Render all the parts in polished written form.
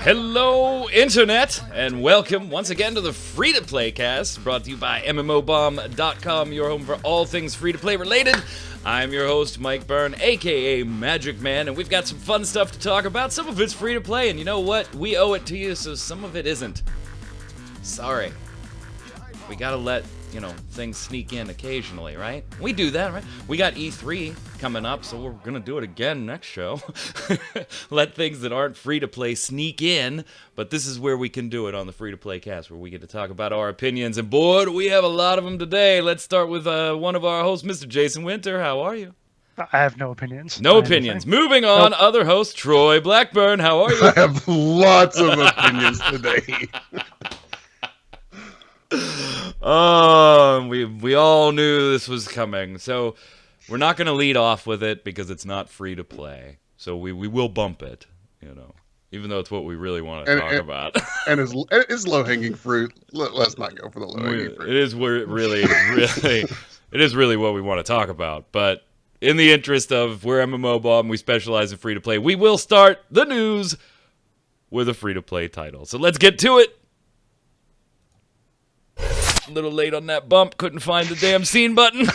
Hello, Internet, and welcome once again to the Free-to-Play Cast, brought to you by MMOBomb.com, your home for all things free-to-play related. I'm your host, Mike Byrne, aka Magicman, and we've got some fun stuff to talk about. Some of it's free-to-play, and you know what? We owe it to you, so some of it isn't. Sorry. We gotta let, things sneak in occasionally, right? We do that, right? We got E3 coming up, so we're gonna do it again next show. Let things that aren't free-to-play sneak in, but this is where we can do it on the Free-to-Play Cast, where we get to talk about our opinions, and boy, do we have a lot of them today. Let's start with one of our hosts, Mr. Jason Winter. How are you? I have no opinions. No opinions. Moving on, other host, Troy Blackburn. How are you? I have lots of opinions today. Oh, we all knew this was coming. So we're not going to lead off with it because it's not free to play. So we will bump it, even though it's what we really want to talk about. And it's low-hanging fruit. Let's not go for the low-hanging fruit. It is really what we want to talk about. But in the interest of we're MMO Bomb, we specialize in free to play. We will start the news with a free to play title. So let's get to it. A little late on that bump. Couldn't find the damn scene button.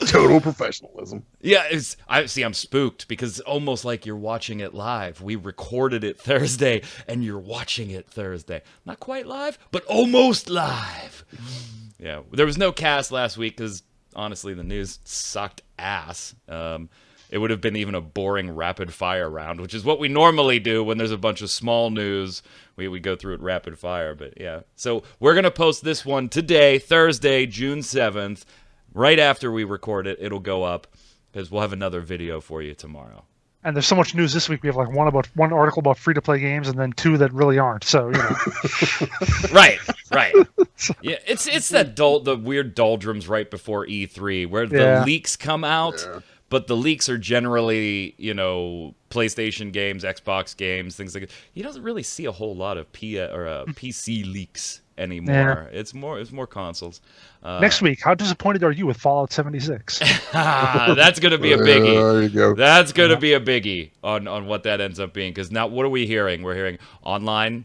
Total professionalism. Yeah, I'm spooked because it's almost like you're watching it live. We recorded it Thursday, and you're watching it Thursday. Not quite live, but almost live. Yeah, there was no cast last week because, honestly, the news sucked ass. It would have been even a boring rapid-fire round, which is what we normally do when there's a bunch of small news. We go through it rapid-fire, but yeah. So we're going to post this one today, Thursday, June 7th. Right after we record it, it'll go up, because we'll have another video for you tomorrow. And there's so much news this week. We have like one article about free-to-play games, and then two that really aren't. So Right. Yeah, it's the weird doldrums right before E3 where the leaks come out. Yeah. But the leaks are generally, PlayStation games, Xbox games, things like that. You don't really see a whole lot of PC leaks anymore. Yeah. It's more consoles. Next week, how disappointed are you with Fallout 76? That's going to be a biggie. There you go. That's going to be a biggie on what that ends up being. Because now, what are we hearing? We're hearing online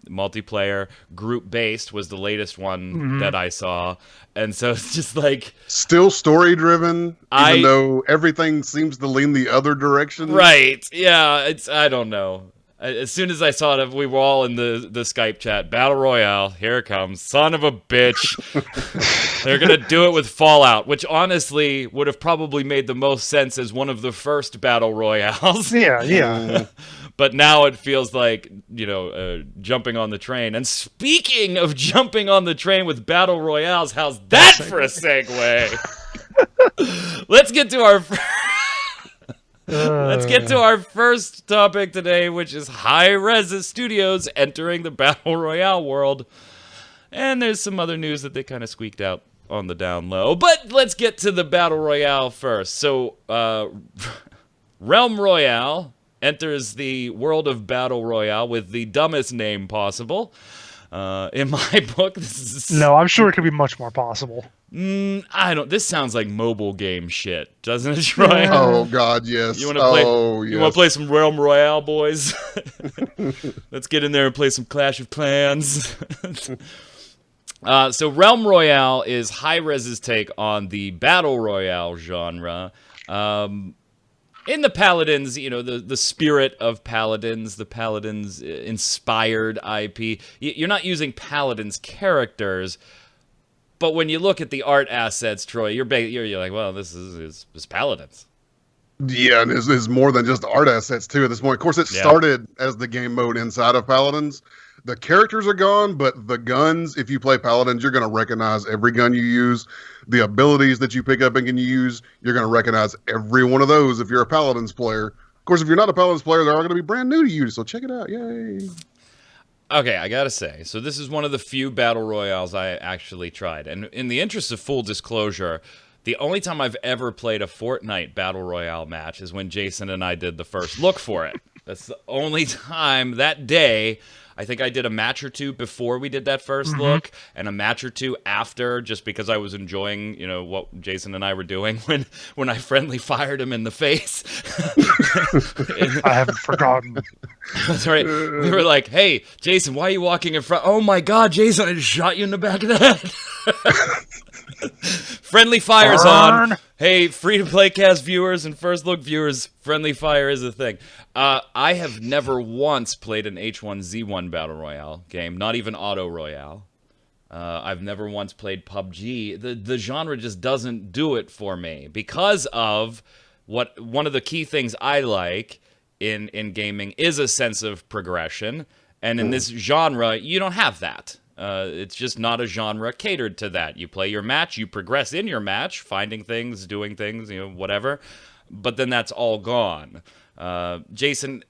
multiplayer, group-based was the latest one that I saw. And so it's just like... Still story-driven, even though everything seems to lean the other direction. Right, yeah, I don't know. As soon as I saw it, we were all in the Skype chat. Battle Royale, here it comes. Son of a bitch. They're going to do it with Fallout, which honestly would have probably made the most sense as one of the first Battle Royales. Yeah. But now it feels like, jumping on the train. And speaking of jumping on the train with Battle Royales, how's that for a segue? Let's get to our first topic today, which is Hi-Rez Studios entering the Battle Royale world. And there's some other news that they kind of squeaked out on the down low. But let's get to the Battle Royale first. So, Realm Royale enters the world of Battle Royale with the dumbest name possible. In my book, this is... No, I'm sure it could be much more possible. This sounds like mobile game shit, doesn't it, Troy? Oh, God, yes. You want to play some Realm Royale, boys? Let's get in there and play some Clash of Clans. So Realm Royale is Hi-Rez's take on the Battle Royale genre. In the Paladins, the spirit of Paladins, the Paladins-inspired IP, you're not using Paladins characters, but when you look at the art assets, Troy, you're like, well, this is Paladins. Yeah, and it's more than just art assets, too, at this point. Of course, it started as the game mode inside of Paladins. The characters are gone, but the guns, if you play Paladins, you're going to recognize every gun you use. The abilities that you pick up and can use, you're going to recognize every one of those if you're a Paladins player. Of course, if you're not a Paladins player, they're all going to be brand new to you, so check it out. Yay! Okay, I gotta say, so this is one of the few Battle Royales I actually tried. And in the interest of full disclosure, the only time I've ever played a Fortnite Battle Royale match is when Jason and I did the first look for it. That's the only time that day. I think I did a match or two before we did that first look, and a match or two after, just because I was enjoying, what Jason and I were doing when I friendly fired him in the face. I haven't forgotten. That's right. We were like, "Hey, Jason, why are you walking in front?" "Oh my God, Jason, I just shot you in the back of the head." Friendly fire's on. Hey, free-to-play cast viewers and first look viewers, friendly fire is a thing. I have never once played an H1Z1 Battle Royale game, not even Auto Royale. I've never once played PUBG. The genre just doesn't do it for me because of one of the key things I like in gaming is a sense of progression, and in this genre, you don't have that. It's just not a genre catered to that. You play your match, you progress in your match, finding things, doing things, whatever. But then that's all gone. Jason,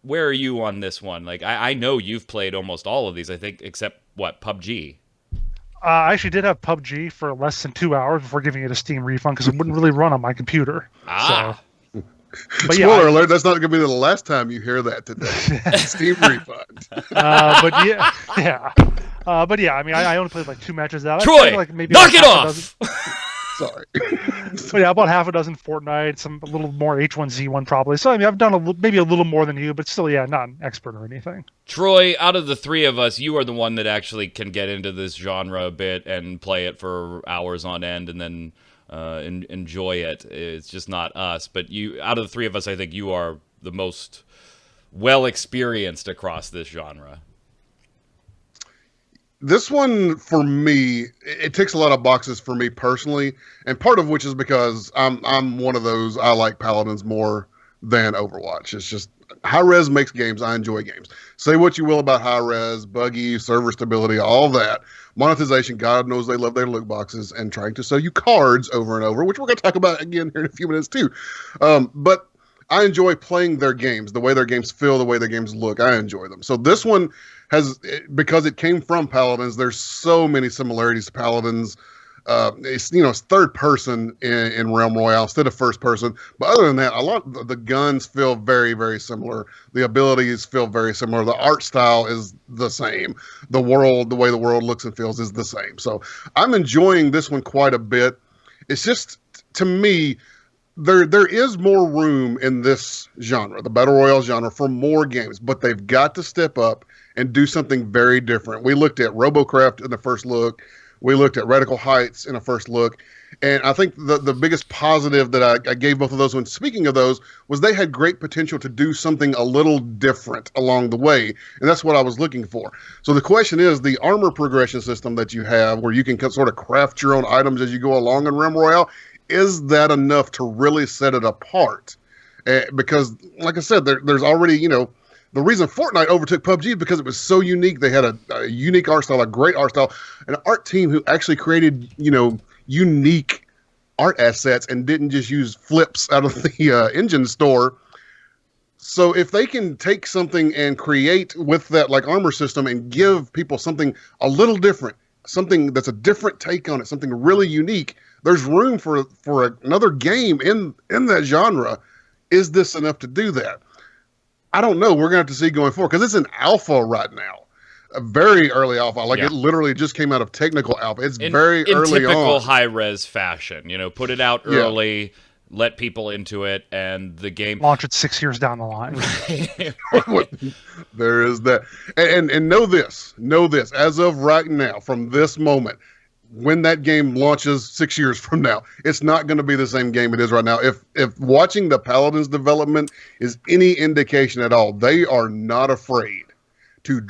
where are you on this one? Like, I know you've played almost all of these, I think, except, PUBG? I actually did have PUBG for less than 2 hours before giving it a Steam refund because it wouldn't really run on my computer. So. But spoiler alert, that's not going to be the last time you hear that today. Steam refund. But yeah, I mean, I only played like 2 matches out. Troy, like maybe knock it off! Sorry. But yeah, about half a dozen Fortnite, a little more H1Z1 probably. So I mean, I've done maybe a little more than you, but still, yeah, not an expert or anything. Troy, out of the three of us, you are the one that actually can get into this genre a bit and play it for hours on end and then enjoy it. It's just not us. But you, out of the three of us, I think you are the most well experienced across this genre. This one, for me, it ticks a lot of boxes for me personally, and part of which is because I'm one of those, I like Paladins more than Overwatch. It's just, Hi-Rez makes games, I enjoy games. Say what you will about Hi-Rez, buggy, server stability, all that. Monetization, God knows they love their loot boxes, and trying to sell you cards over and over, which we're going to talk about again here in a few minutes too. But I enjoy playing their games, the way their games feel, the way their games look. I enjoy them. So this one has, because it came from Paladins, there's so many similarities to Paladins. It's third person in Realm Royale instead of first person. But other than that, a lot of the guns feel very, very similar. The abilities feel very similar. The art style is the same. The world, the way the world looks and feels is the same. So I'm enjoying this one quite a bit. It's just, to me, there is more room in this genre, the Battle Royale genre, for more games. But they've got to step up and do something very different. We looked at Robocraft in the first look. We looked at Radical Heights in a first look. And I think the biggest positive that I gave both of those, when speaking of those, was they had great potential to do something a little different along the way. And that's what I was looking for. So the question is, the armor progression system that you have, where you can sort of craft your own items as you go along in Realm Royale, is that enough to really set it apart? Because, like I said, there's already, the reason Fortnite overtook PUBG is because it was so unique. They had a unique art style, a great art style, an art team who actually created, unique art assets and didn't just use flips out of the engine store. So if they can take something and create with that like armor system and give people something a little different, something that's a different take on it, something really unique, there's room for another game in that genre. Is this enough to do that? I don't know. We're going to have to see going forward because it's an alpha right now. A very early alpha. It literally just came out of technical alpha. It's very early on. In typical high-res fashion. Put it out early, let people into it, and the game... Launch it 6 years down the line. There is that. And know this. As of right now, from this moment, when that game launches 6 years from now, it's not going to be the same game it is right now. If watching the Paladins development is any indication at all, they are not afraid to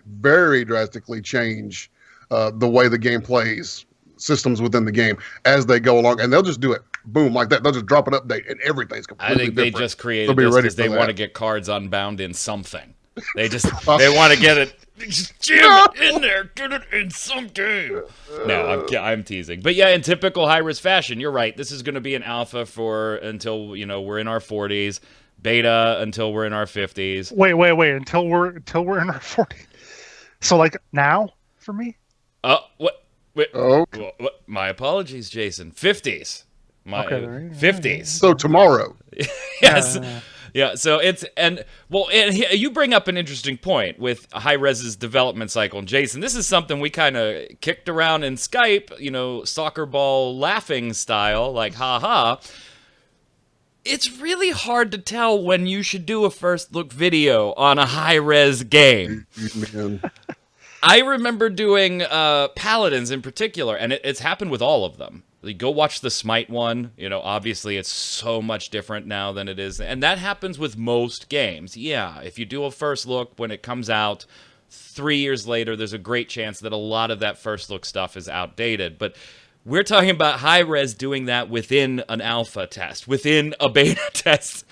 very drastically change the way the game plays, systems within the game as they go along. And they'll just do it, boom, like that. They'll just drop an update and everything's completely different. I think they just created this because they want to get cards unbound in something. They want to get it. Just jam it in there, get it in some game. No, I'm teasing. But yeah, in typical high-risk fashion, you're right. This is going to be an alpha for until we're in our 40s, beta until we're in our 50s. Wait, until we're in our 40s. So like now for me? What? Wait, what? My apologies, Jason. 50s. 50s. So tomorrow. Yes. Yeah, so it's, and you bring up an interesting point with Hi-Rez's development cycle. And Jason, this is something we kind of kicked around in Skype, you know, soccer ball laughing style, like haha. It's really hard to tell when you should do a first look video on a high-res game. Man. I remember doing Paladins in particular, and it's happened with all of them. Like, go watch the Smite one. You know, obviously it's so much different now than it is. And that happens with most games. Yeah, if you do a first look when it comes out 3 years later, there's a great chance that a lot of that first look stuff is outdated. But we're talking about Hi-Rez doing that within an alpha test, within a beta test.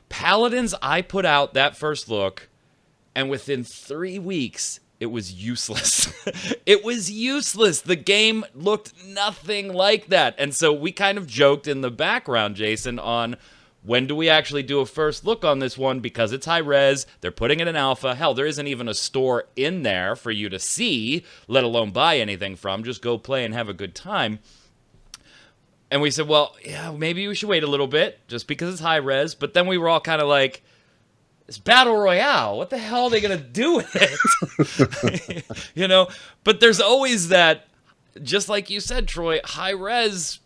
Paladins, I put out that first look, and within 3 weeks, it was useless. It was useless. The game looked nothing like that. And so we kind of joked in the background, Jason, on when do we actually do a first look on this one, because it's high res, they're putting it in alpha. Hell, there isn't even a store in there for you to see, let alone buy anything from. Just go play and have a good time. And we said, well, yeah, maybe we should wait a little bit just because it's high res. But then we were all kind of like, it's Battle Royale. What the hell are they going to do with it? You know, but there's always that, just like you said, Troy, high res.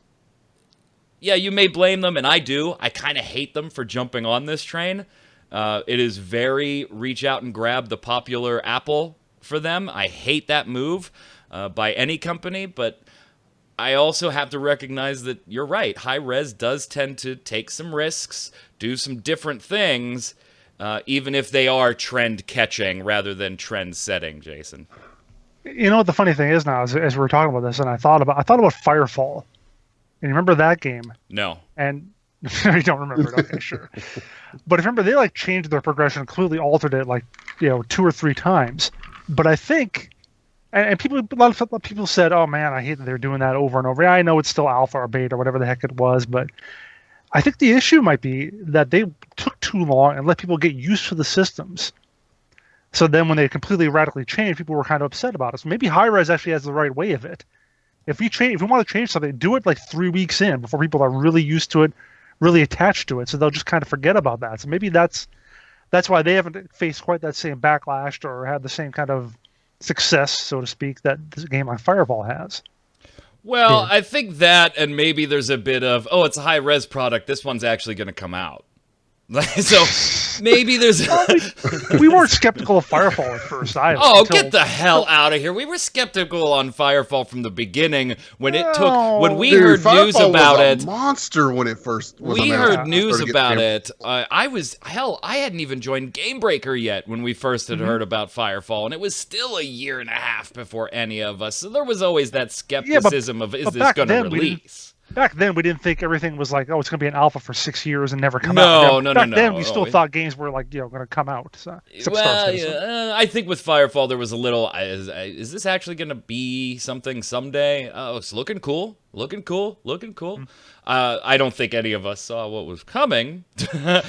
Yeah, you may blame them, and I do. I kind of hate them for jumping on this train. It is very reach out and grab the popular apple for them. I hate that move by any company, but I also have to recognize that you're right. High res does tend to take some risks, do some different things, even if they are trend-catching rather than trend-setting, Jason. You know what the funny thing is now, as we were talking about this, and I thought about Firefall. And you remember that game? No. And you don't remember it? Okay, sure. But remember, they like changed their progression, completely altered it, like 2 or 3 times. But I think, and people, a lot of people said, "Oh man, I hate that they're doing that over and over." Yeah, I know it's still alpha or beta or whatever the heck it was, but I think the issue might be that they took too long and let people get used to the systems. So then when they completely radically changed, people were kind of upset about it. So maybe Hi-Rez actually has the right way of it. If we want to change something, do it like 3 weeks in before people are really used to it, really attached to it. So they'll just kind of forget about that. So maybe that's why they haven't faced quite that same backlash or had the same kind of success, so to speak, that this game like Fireball has. Well, yeah. I think that, and maybe there's a bit of, oh, it's a high-res product. This one's actually going to come out. So maybe there's... we weren't skeptical of Firefall at first either. Oh, get the hell out of here. We were skeptical on Firefall from the beginning when we heard Firefall news about was it. A monster when it first was we announced. heard news about it. I hadn't even joined Gamebreaker yet when we first had heard about Firefall, and it was still a year and a half before any of us. So there was always that skepticism of, is this going to release? Back then, we didn't think everything was like, oh, it's going to be an alpha for 6 years and never come out. No. Back then, we still thought games were like, going to come out. So, I think with Firefall, there was a little, is this actually going to be something someday? Oh, it's looking cool. Looking cool. I don't think any of us saw what was coming. Not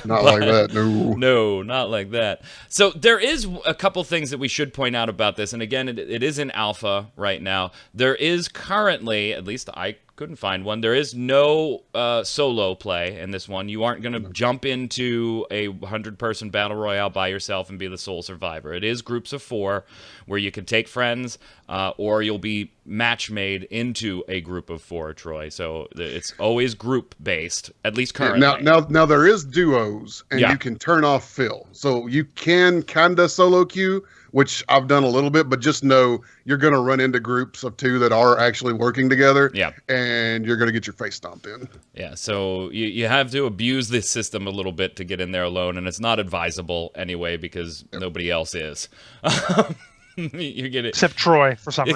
like that, no. No, not like that. So there is a couple things that we should point out about this. And again, it is in alpha right now. There is currently, at least I couldn't find one, there is no solo play in this one. You aren't going to jump into a 100-person battle royale by yourself and be the sole survivor. It is groups of 4 where you can take friends or you'll be match made into a group of 4, Troy. So it's always group-based, at least currently. Now there is duos, and you can turn off fill. So you can kind of solo queue, which I've done a little bit, but just know you're going to run into groups of 2 that are actually working together, and you're going to get your face stomped in. Yeah, so you have to abuse this system a little bit to get in there alone, and it's not advisable anyway because nobody else is. You get it. Except Troy, for some reason.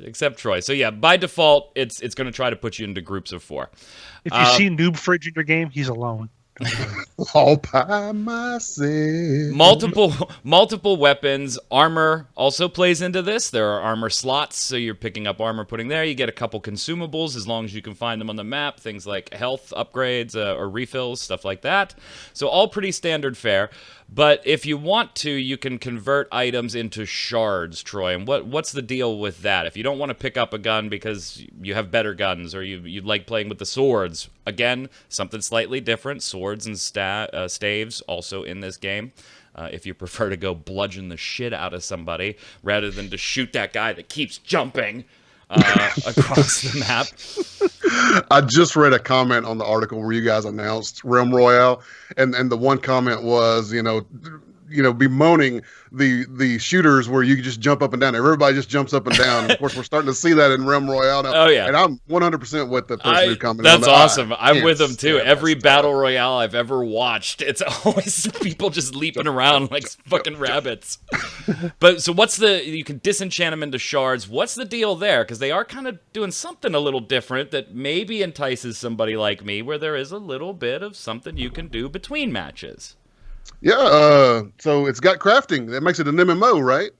Except Troy. So yeah, by default, it's going to try to put you into groups of 4. If you see Noob Fridge in your game, he's alone. All by myself. Multiple weapons. Armor also plays into this. There are armor slots, so you're picking up armor, putting there. You get a couple consumables as long as you can find them on the map. Things like health upgrades or refills, stuff like that. So all pretty standard fare. But if you want to, you can convert items into shards, Troy. And what's the deal with that? If you don't want to pick up a gun because you have better guns or you like playing with the swords, again, something slightly different. Swords and staves also in this game. If you prefer to go bludgeon the shit out of somebody rather than to shoot that guy that keeps jumping across the map. I just read a comment on the article where you guys announced Realm Royale, and the one comment was, bemoaning the shooters where you can just jump up and down. Everybody just jumps up and down. Of course, we're starting to see that in Realm Royale now. Oh, yeah. And I'm 100% with the person who commented on that's that. awesome. I'm with them, too. Every battle royale I've ever watched, it's always people just leaping around like fucking rabbits. But so you can disenchant them into shards. What's the deal there? Because they are kind of doing something a little different that maybe entices somebody like me, where there is a little bit of something you can do between matches. Yeah, so it's got crafting. That makes it an MMO, right?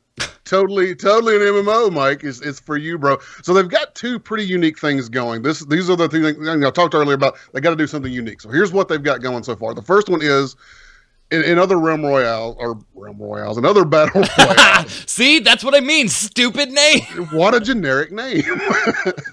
Totally an MMO, Mike. It's for you, bro. So they've got two pretty unique things going. These are the two things I talked earlier about. They got to do something unique. So here's what they've got going so far. The first one is in other Realm Royales and other battle royales. See, that's what I mean. Stupid name. What a generic name.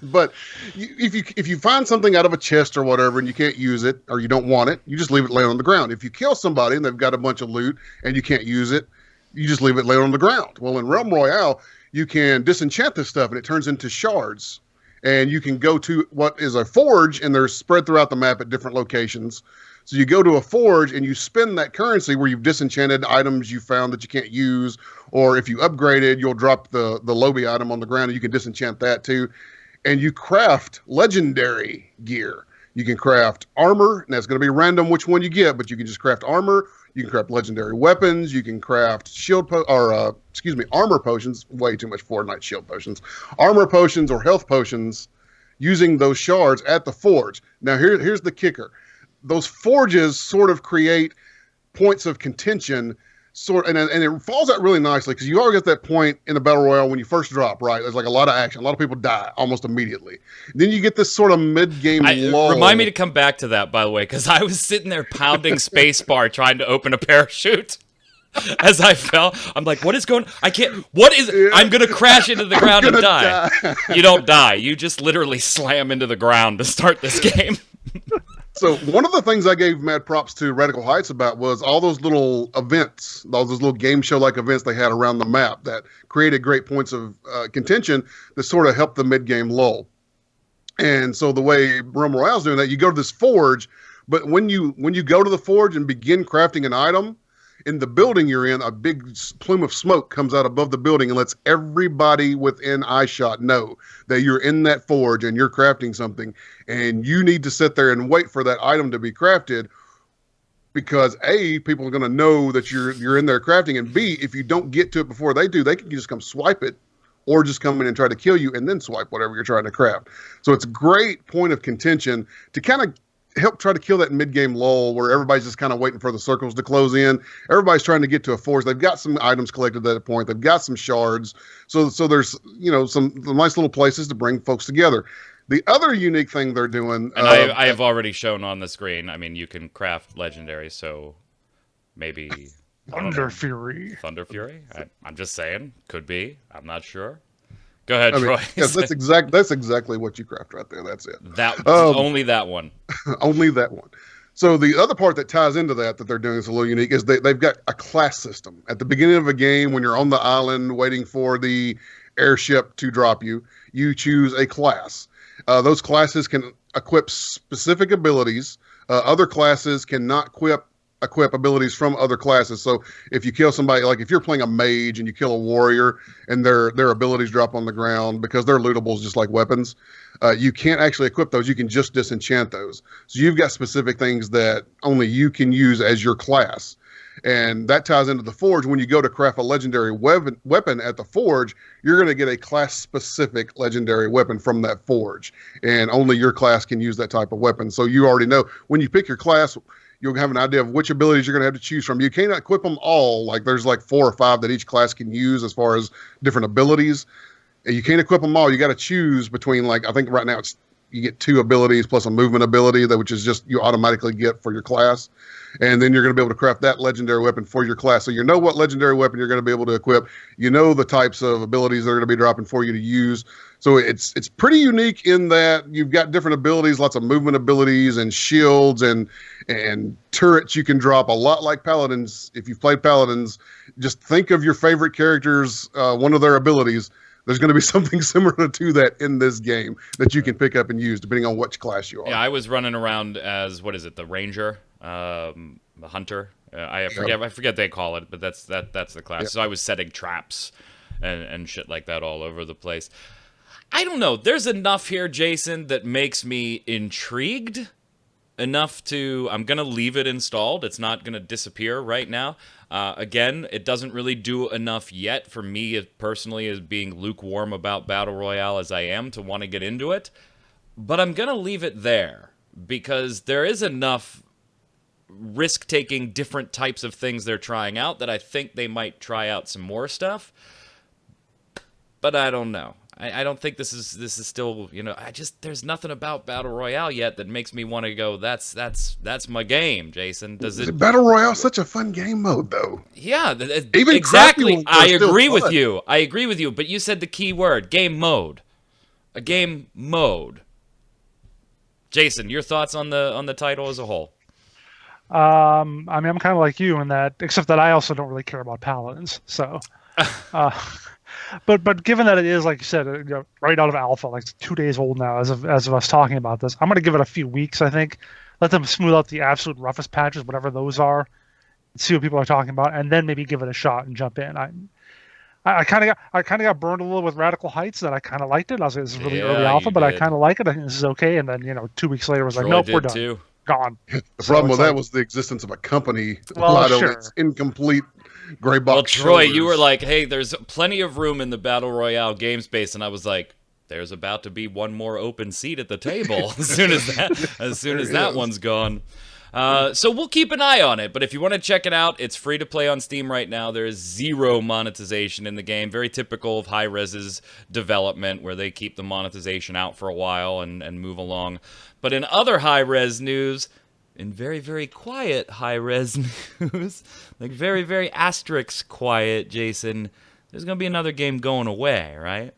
But if you find something out of a chest or whatever and you can't use it or you don't want it, you just leave it laying on the ground. If you kill somebody and they've got a bunch of loot and you can't use it, you just leave it laying on the ground. Well, in Realm Royale, you can disenchant this stuff and it turns into shards. And you can go to what is a forge, and they're spread throughout the map at different locations. So you go to a forge and you spend that currency where you've disenchanted items you found that you can't use, or if you upgraded, you'll drop the lobby item on the ground and you can disenchant that too. And you craft legendary gear. You can craft armor, and that's going to be random which one you get, but you can just craft armor. You can craft legendary weapons. You can craft armor potions. Way too much Fortnite shield potions. Armor potions or health potions using those shards at the forge. Now here's the kicker. Those forges sort of create points of contention, and it falls out really nicely because you always get that point in the battle royale when you first drop, right? There's like a lot of action. A lot of people die almost immediately. Then you get this sort of mid-game lull. Remind me to come back to that, by the way, because I was sitting there pounding spacebar trying to open a parachute. As I fell, I'm like, what is going? I can't. What is? I'm gonna crash into the ground and die. You don't die. You just literally slam into the ground to start this game. So one of the things I gave mad props to Radical Heights about was all those little events, all those little game show-like events they had around the map that created great points of contention that sort of helped the mid-game lull. And so the way Realm Royale's doing that, you go to this forge, but when you go to the forge and begin crafting an item, in the building you're in, a big plume of smoke comes out above the building and lets everybody within eyeshot know that you're in that forge and you're crafting something. And you need to sit there and wait for that item to be crafted because A, people are going to know that you're in there crafting, and B, if you don't get to it before they do, they can just come swipe it or just come in and try to kill you and then swipe whatever you're trying to craft. So it's a great point of contention to kind of help try to kill that mid-game lull where everybody's just kind of waiting for the circles to close in. Everybody's trying to get to a forge. They've got some items collected at that point. They've got some shards. So there's, some nice little places to bring folks together. The other unique thing they're doing... And I have already shown on the screen, I mean, you can craft legendary, so maybe... Thunder Fury. Thunder Fury? I'm just saying. Could be. I'm not sure. Go ahead, Troy. Yes, that's exactly what you craft right there. That's it. Only that one. Only that one. So the other part that ties into that they're doing is a little unique is they've got a class system. At the beginning of a game, when you're on the island waiting for the airship to drop you, you choose a class. Those classes can equip specific abilities. Other classes cannot equip abilities from other classes. So if you kill somebody, like if you're playing a mage and you kill a warrior and their abilities drop on the ground because they're lootables just like weapons, you can't actually equip those. You can just disenchant those. So you've got specific things that only you can use as your class. And that ties into the forge. When you go to craft a legendary weapon at the forge, you're going to get a class-specific legendary weapon from that forge. And only your class can use that type of weapon. So you already know when you pick your class, you'll have an idea of which abilities you're going to have to choose from. You can't equip them all. Like there's like 4 or 5 that each class can use as far as different abilities. And you can't equip them all. You got to choose between, like, I think right now it's you get 2 abilities plus a movement ability, which is just you automatically get for your class. And then you're going to be able to craft that legendary weapon for your class. So you know what legendary weapon you're going to be able to equip. You know the types of abilities that are going to be dropping for you to use. So it's pretty unique in that you've got different abilities, lots of movement abilities and shields and turrets you can drop, a lot like Paladins. If you've played Paladins, just think of your favorite characters, one of their abilities. There's going to be something similar to that in this game that you can pick up and use depending on which class you are. Yeah, I was running around as, what is it, the Ranger? The Hunter? I forget they call it, but that's the class. Yep. So I was setting traps and shit like that all over the place. I don't know. There's enough here, Jason, that makes me intrigued enough to... I'm going to leave it installed. It's not going to disappear right now. Again, it doesn't really do enough yet for me personally as being lukewarm about Battle Royale as I am to want to get into it. But I'm going to leave it there because there is enough risk-taking different types of things they're trying out that I think they might try out some more stuff. But I don't know. I don't think this is still, you know, there's nothing about Battle Royale yet that makes me want to go, that's my game, Jason. Battle Royale such a fun game mode though? Yeah, even exactly. I agree with you. I agree with you, but you said the key word, game mode. A game mode. Jason, your thoughts on the title as a whole? I mean, I'm kind of like you in that, except that I also don't really care about Paladins. So, but given that it is, like you said, you know, right out of alpha, like 2 days old now, as of us talking about this, I'm going to give it a few weeks. I think, let them smooth out the absolute roughest patches, whatever those are, see what people are talking about, and then maybe give it a shot and jump in. I kind of got burned a little with Radical Heights. That I kind of liked it. I was like, this is really early alpha, but I kind of like it. I think this is okay. And then 2 weeks later, I was like, nope, we're done. Too. Gone. The problem with that was the existence of a company. It's incomplete gray box. Well, Troy, shoulders. You were like, hey, there's plenty of room in the Battle Royale game space, and I was like, there's about to be one more open seat at the table as soon as that one's gone. So we'll keep an eye on it, but if you want to check it out, it's free to play on Steam right now. There is 0 monetization in the game. Very typical of Hi-Rez's development, where they keep the monetization out for a while and move along. But in other Hi-Rez news, in very, very quiet Hi-Rez news, like very, very asterisk quiet, Jason, there's going to be another game going away, right?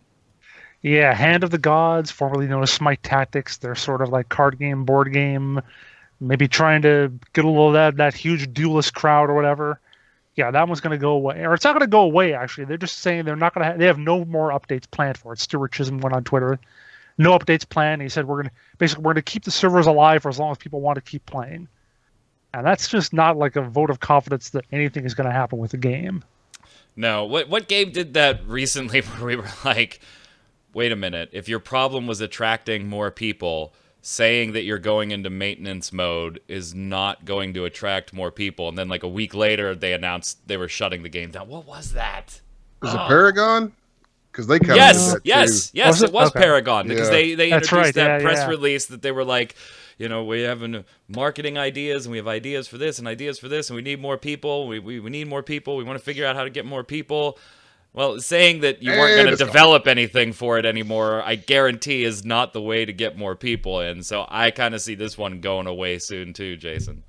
Yeah, Hand of the Gods, formerly known as Smite Tactics. They're sort of like card game, board game, maybe trying to get a little of that huge duelist crowd or whatever. Yeah, that one's going to go away. Or it's not going to go away, actually. They're just saying they're not going to they have no more updates planned for it. Stuart Chisholm went on Twitter. No updates planned. He said we're going to keep the servers alive for as long as people want to keep playing. And that's just not like a vote of confidence that anything is going to happen with the game. No. What game did that recently where we were like, wait a minute, if your problem was attracting more people, saying that you're going into maintenance mode is not going to attract more people. And then like a week later, they announced they were shutting the game down. What was that? Was it Paragon? Because they kind of it was okay. Paragon, because they introduced that press release that they were like, you know, we have marketing ideas, and we have ideas for this and ideas for this, and we need more people. We need more people. We want to figure out how to get more people. Well, saying that you weren't going to develop anything for it anymore, I guarantee is not the way to get more people in. So I kind of see this one going away soon too, Jason.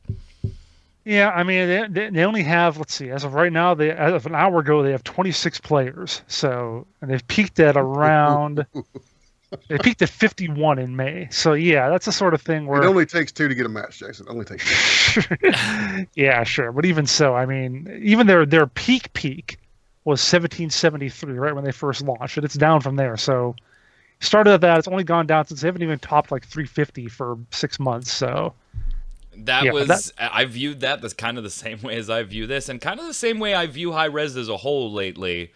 Yeah, I mean, they only have, let's see, as of right now, as of an hour ago, they have 26 players. So, and they've peaked at around, they peaked at 51 in May. So, yeah, that's the sort of thing where... It only takes 2 to get a match, Jason. It only takes 2. Yeah, sure. But even so, I mean, even their peak was 1773, right when they first launched. And it's down from there. So, started at that. It's only gone down since they haven't even topped like 350 for 6 months. So... I viewed that as kind of the same way as I view this, and kind of the same way I view Hi-Rez as a whole lately.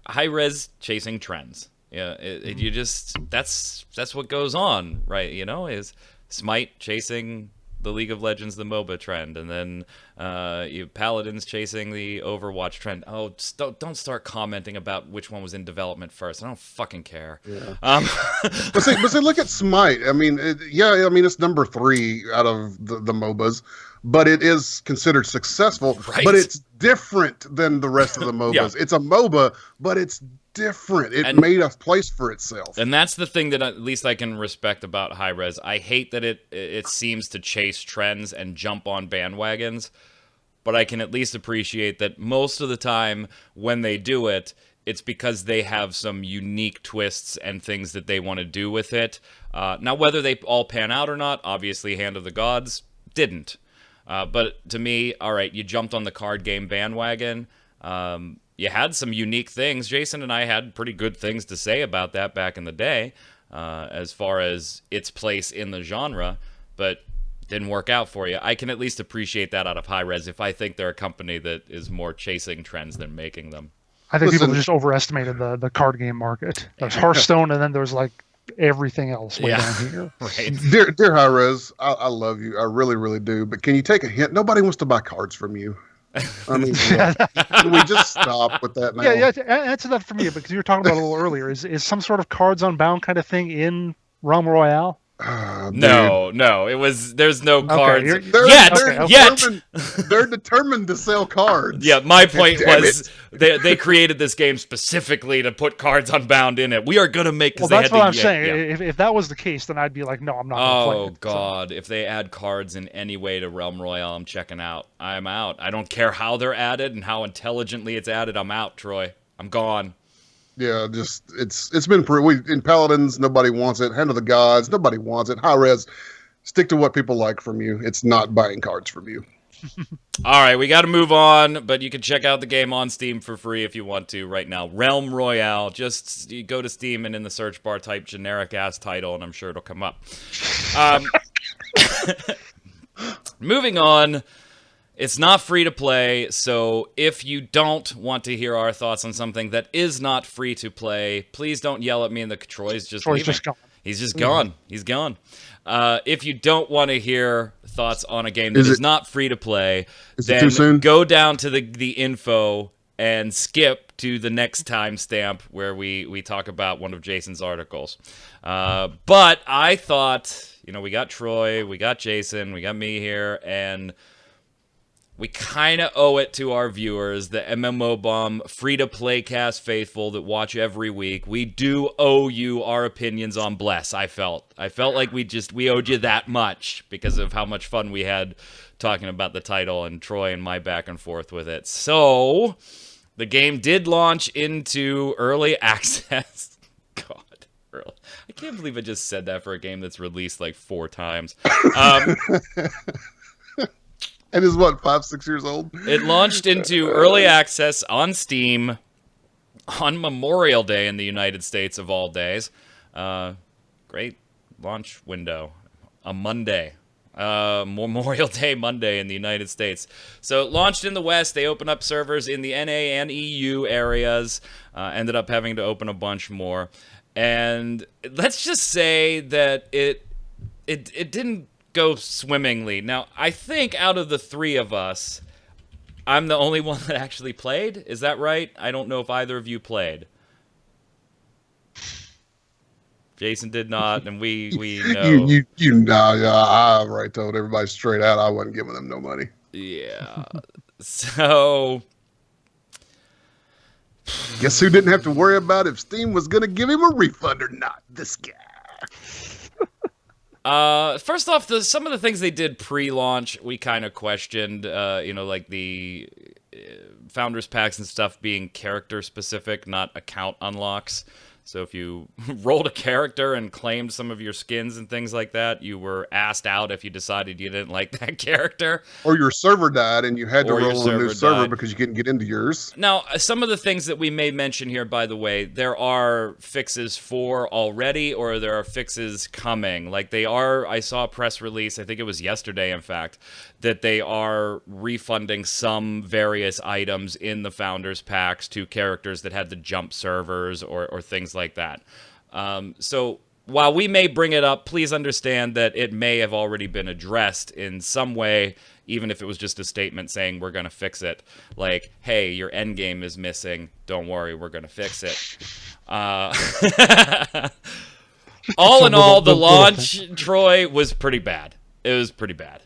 Hi-Rez chasing trends. Yeah, you just that's what goes on, right? You know, is Smite chasing the League of Legends, the MOBA trend, and then Paladins chasing the Overwatch trend. Oh, just don't start commenting about which one was in development first. I don't fucking care. Yeah. But see, look at Smite. I mean, it's number 3 out of the MOBAs, but it is considered successful. Right. But it's different than the rest of the MOBAs. Yeah. It's a MOBA, but it's different. It made a place for itself. And that's the thing that at least I can respect about Hi-Rez. I hate that it seems to chase trends and jump on bandwagons, but I can at least appreciate that most of the time when they do it, it's because they have some unique twists and things that they want to do with it. Now, whether they all pan out or not, obviously Hand of the Gods didn't. But to me, all right, you jumped on the card game bandwagon. You had some unique things. Jason and I had pretty good things to say about that back in the day, as far as its place in the genre, but didn't work out for you. I can at least appreciate that out of Hi-Rez if I think they're a company that is more chasing trends than making them. I think people just overestimated the card game market. There's Hearthstone, and then there's like everything else way down here. Right. Dear Hi-Rez, I love you. I really, really do. But can you take a hint? Nobody wants to buy cards from you. I mean, can we just stop with that now? Yeah, answer that for me, because you were talking about a little earlier. Is some sort of cards unbound kind of thing in Realm Royale? No, there's no cards yet. They're determined to sell cards. Yeah, my point was they created this game specifically to put cards unbound in it. We are gonna make. Well, that's what I'm saying. Yeah. If that was the case, then I'd be like, no, I'm not. Oh God! If they add cards in any way to Realm Royale, I'm checking out. I'm out. I don't care how they're added and how intelligently it's added. I'm out, Troy. I'm gone. Yeah, just it's been in Paladins, nobody wants it. Hand of the Gods, nobody wants it. Hi-Rez, stick to what people like from you. It's not buying cards from you. All right, we got to move on, but you can check out the game on Steam for free if you want to right now. Realm Royale. Just you go to Steam and in the search bar type generic ass title, and I'm sure it'll come up. Moving on. It's not free to play, so if you don't want to hear our thoughts on something that is not free to play, please don't yell at me in the Troy's just leaving. Gone. He's just gone. He's gone. If you don't want to hear thoughts on a game that is not free to play, then go down to the info and skip to the next timestamp where we talk about one of Jason's articles. But I thought, we got Troy, we got Jason, we got me here, and we kind of owe it to our viewers, the MMO Bomb free-to-play cast faithful that watch every week. We do owe you our opinions on Bless, I felt. I felt like we owed you that much because of how much fun we had talking about the title and Troy and my back and forth with it. So, the game did launch into early access. God, early. I can't believe I just said that for a game that's released like 4 times. And is what, 5-6 years old? It launched into early access on Steam on Memorial Day in the United States, of all days. Great launch window. A Monday. Memorial Day Monday in the United States. So it launched in the West. They opened up servers in the NA and EU areas. Ended up having to open a bunch more. And let's just say that it didn't go swimmingly. Now, I think out of the 3 of us, I'm the only one that actually played. Is that right? I don't know if either of you played. Jason did not, and we know. I already told everybody straight out I wasn't giving them no money. Yeah. So, guess who didn't have to worry about if Steam was going to give him a refund or not? This guy. First off, some of the things they did pre-launch, we kind of questioned, like the Founders Packs and stuff being character-specific, not account unlocks. So if you rolled a character and claimed some of your skins and things like that, you were asked out if you decided you didn't like that character. Or your server died and you had to roll a new server because you couldn't get into yours. Now, some of the things that we may mention here, by the way, there are fixes for already, or there are fixes coming. Like I saw a press release, I think it was yesterday, in fact, that they are refunding some various items in the Founders Packs to characters that had to jump servers or things like that. So while we may bring it up, please understand that it may have already been addressed in some way, even if it was just a statement saying we're going to fix it. Like, hey, your end game is missing. Don't worry, we're going to fix it. All in all, the launch, Troy, was pretty bad. It was pretty bad.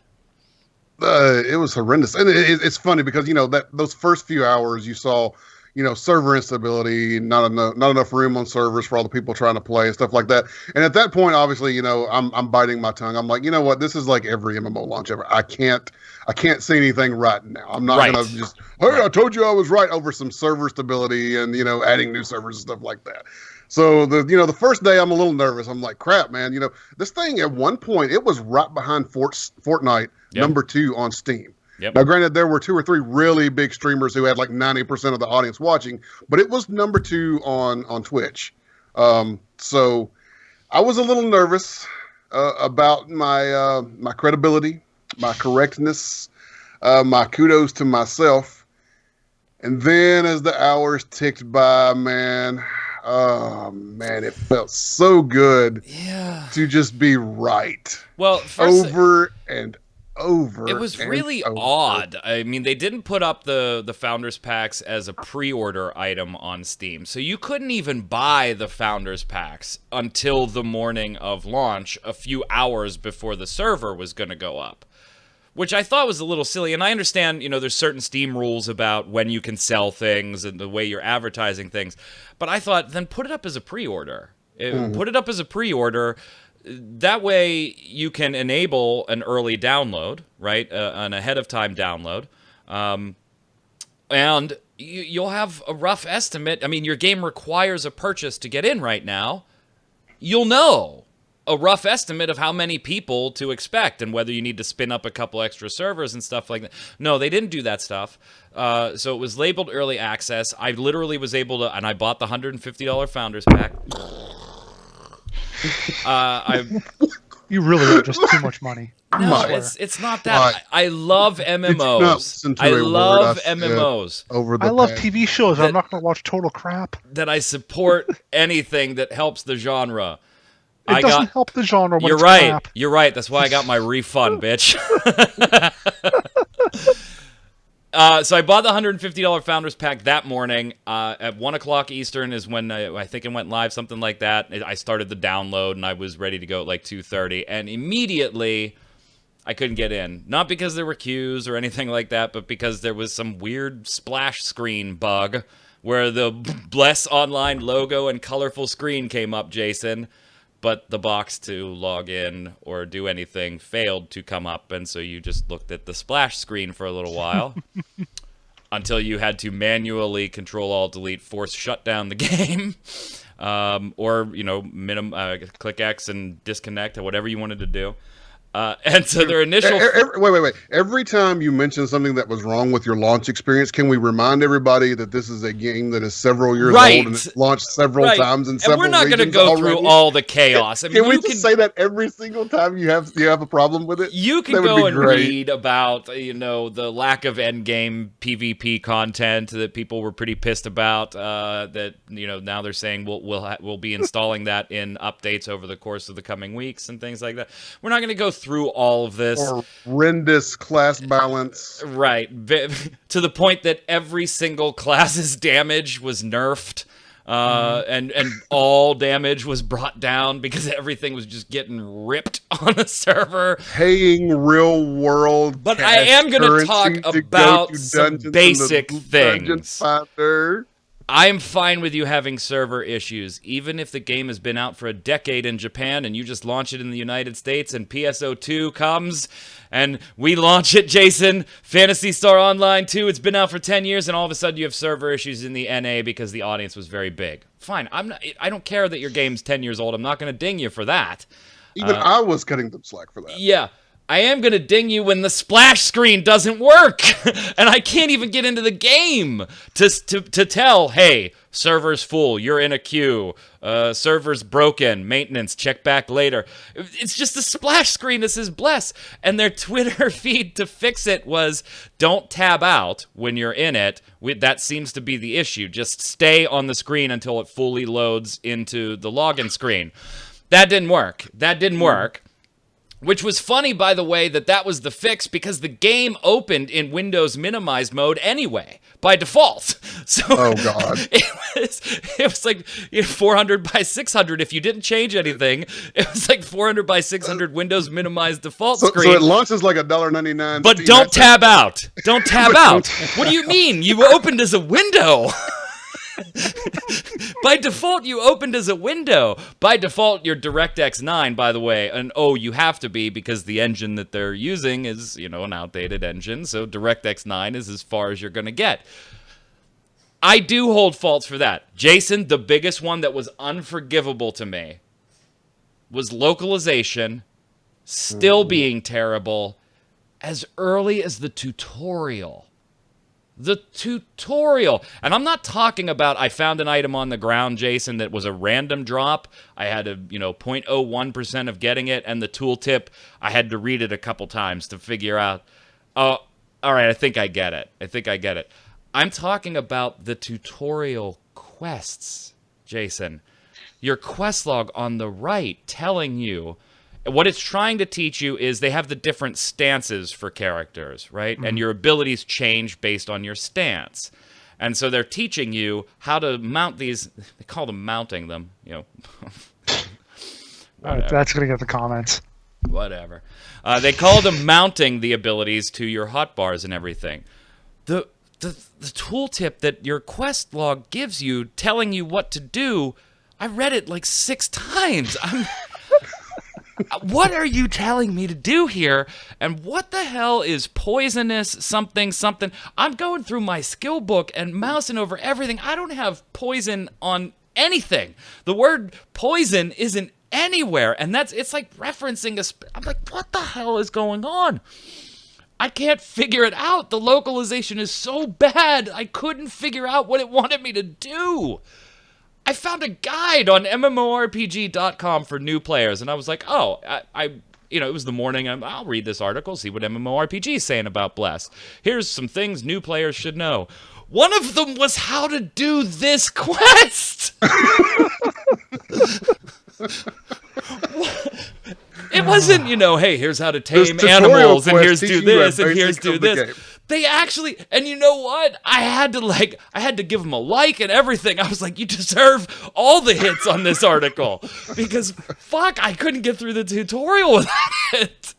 It was horrendous. And it's funny because, those first few hours you saw, server instability, not enough room on servers for all the people trying to play and stuff like that. And at that point, obviously, I'm biting my tongue. I'm like, you know what? This is like every MMO launch ever. I can't say anything right now. I'm not gonna just, hey, I told you I was right over some server stability and adding new servers and stuff like that. So the first day I'm a little nervous. I'm like, crap, man. This thing at one point it was right behind Fortnite number 2 on Steam. Yep. Now, granted, there were 2 or 3 really big streamers who had like 90% of the audience watching, but it was number 2 on Twitch. So I was a little nervous about my credibility, my correctness, my kudos to myself. And then as the hours ticked by, man, it felt so good to just be right. Well, over and over. It was really odd. I mean, they didn't put up the Founders Packs as a pre-order item on Steam, so you couldn't even buy the Founders Packs until the morning of launch, a few hours before the server was going to go up, which I thought was a little silly. And I understand, there's certain Steam rules about when you can sell things and the way you're advertising things, but I thought, then put it up as a pre-order. Put it up as a pre-order. That way you can enable an early download, right? An ahead-of-time download. And you'll have a rough estimate. I mean, your game requires a purchase to get in right now. You'll know a rough estimate of how many people to expect and whether you need to spin up a couple extra servers and stuff like that. No, they didn't do that stuff. So it was labeled early access. I literally was able to, and I bought the $150 Founders Pack. You really have just too much money. No, it's not that. I love MMOs. I love MMOs. I love TV shows. I'm not going to watch total crap. That I support anything that helps the genre. It doesn't help the genre when it's right. crap. You're right. That's why I got my refund, bitch. So I bought the $150 Founders Pack that morning. At 1 o'clock Eastern is when I think it went live, something like that. I started the download, and I was ready to go at like 2:30. And immediately, I couldn't get in. Not because there were queues or anything like that, but because there was some weird splash screen bug where the Bless Online logo and colorful screen came up, Jason. But the box to log in or do anything failed to come up, and so you just looked at the splash screen for a little while until you had to manually Control-Alt-Delete force shut down the game, or click X and disconnect or whatever you wanted to do. And so their initial... Wait. Every time you mention something that was wrong with your launch experience, can we remind everybody that this is a game that is several years old and it's launched several times in several regions? And we're not going to go through all the chaos. I mean, can we just say that every single time you have a problem with it? You can go and read about, the lack of endgame PvP content that people were pretty pissed about, that, now they're saying we'll be installing that in updates over the course of the coming weeks and things like that. We're not going to go through all of this. Horrendous class balance. Right. To the point that every single class's damage was nerfed. And all damage was brought down because everything was just getting ripped on the server. Paying real world. But I am going to talk about some basic things. I'm fine with you having server issues, even if the game has been out for a decade in Japan and you just launch it in the United States and PSO2 comes and we launch it, Jason, Phantasy Star Online 2, it's been out for 10 years and all of a sudden you have server issues in the NA because the audience was very big. Fine, I don't care that your game's 10 years old. I'm not going to ding you for that. Even I was cutting them slack for that. Yeah. I am going to ding you when the splash screen doesn't work, and I can't even get into the game to tell, hey, server's full, you're in a queue, server's broken, maintenance, check back later. It's just a splash screen that says bless, and their Twitter feed to fix it was don't tab out when you're in it. That seems to be the issue. Just stay on the screen until it fully loads into the login screen. That didn't work. Which was funny, by the way, that was the fix because the game opened in Windows minimized mode anyway, by default. So oh god, it was like 400 by 600. If you didn't change anything, it was like 400 by 600 Windows minimized default screen. So it launches like $1.99. But don't tab out. Don't tab out. What do you mean? You opened as a window. By default, you opened as a window. By default, you're DirectX 9, by the way. And you have to be because the engine that they're using is, an outdated engine. So DirectX 9 is as far as you're going to get. I do hold faults for that. Jason, the biggest one that was unforgivable to me was localization still being terrible as early as the tutorial. The tutorial. And I'm not talking about I found an item on the ground, Jason, that was a random drop. I had a, 0.01% of getting it, and the tooltip, I had to read it a couple times to figure out, oh, all right, I think I get it. I'm talking about the tutorial quests, Jason. Your quest log on the right telling you what it's trying to teach you is they have the different stances for characters, right? Mm-hmm. And your abilities change based on your stance. And so they're teaching you how to mount these. They call them mounting them, That's going to get the comments. Whatever. They call them mounting the abilities to your hotbars and everything. The tooltip that your quest log gives you telling you what to do, I read it like 6 times. What are you telling me to do here? And what the hell is poisonous something? I'm going through my skill book and mousing over everything. I don't have poison on anything. The word poison isn't anywhere. And it's like referencing I'm like, what the hell is going on? I can't figure it out. The localization is so bad. I couldn't figure out what it wanted me to do. I found a guide on MMORPG.com for new players, and I was like, oh, it was the morning. I'll read this article, see what MMORPG is saying about Bless. Here's some things new players should know. One of them was how to do this quest. It wasn't, hey, here's how to tame animals, and here's do this, and here's do this. They actually, and you know what? I had to give them a like and everything. I was like, you deserve all the hits on this article. Because, fuck, I couldn't get through the tutorial without it.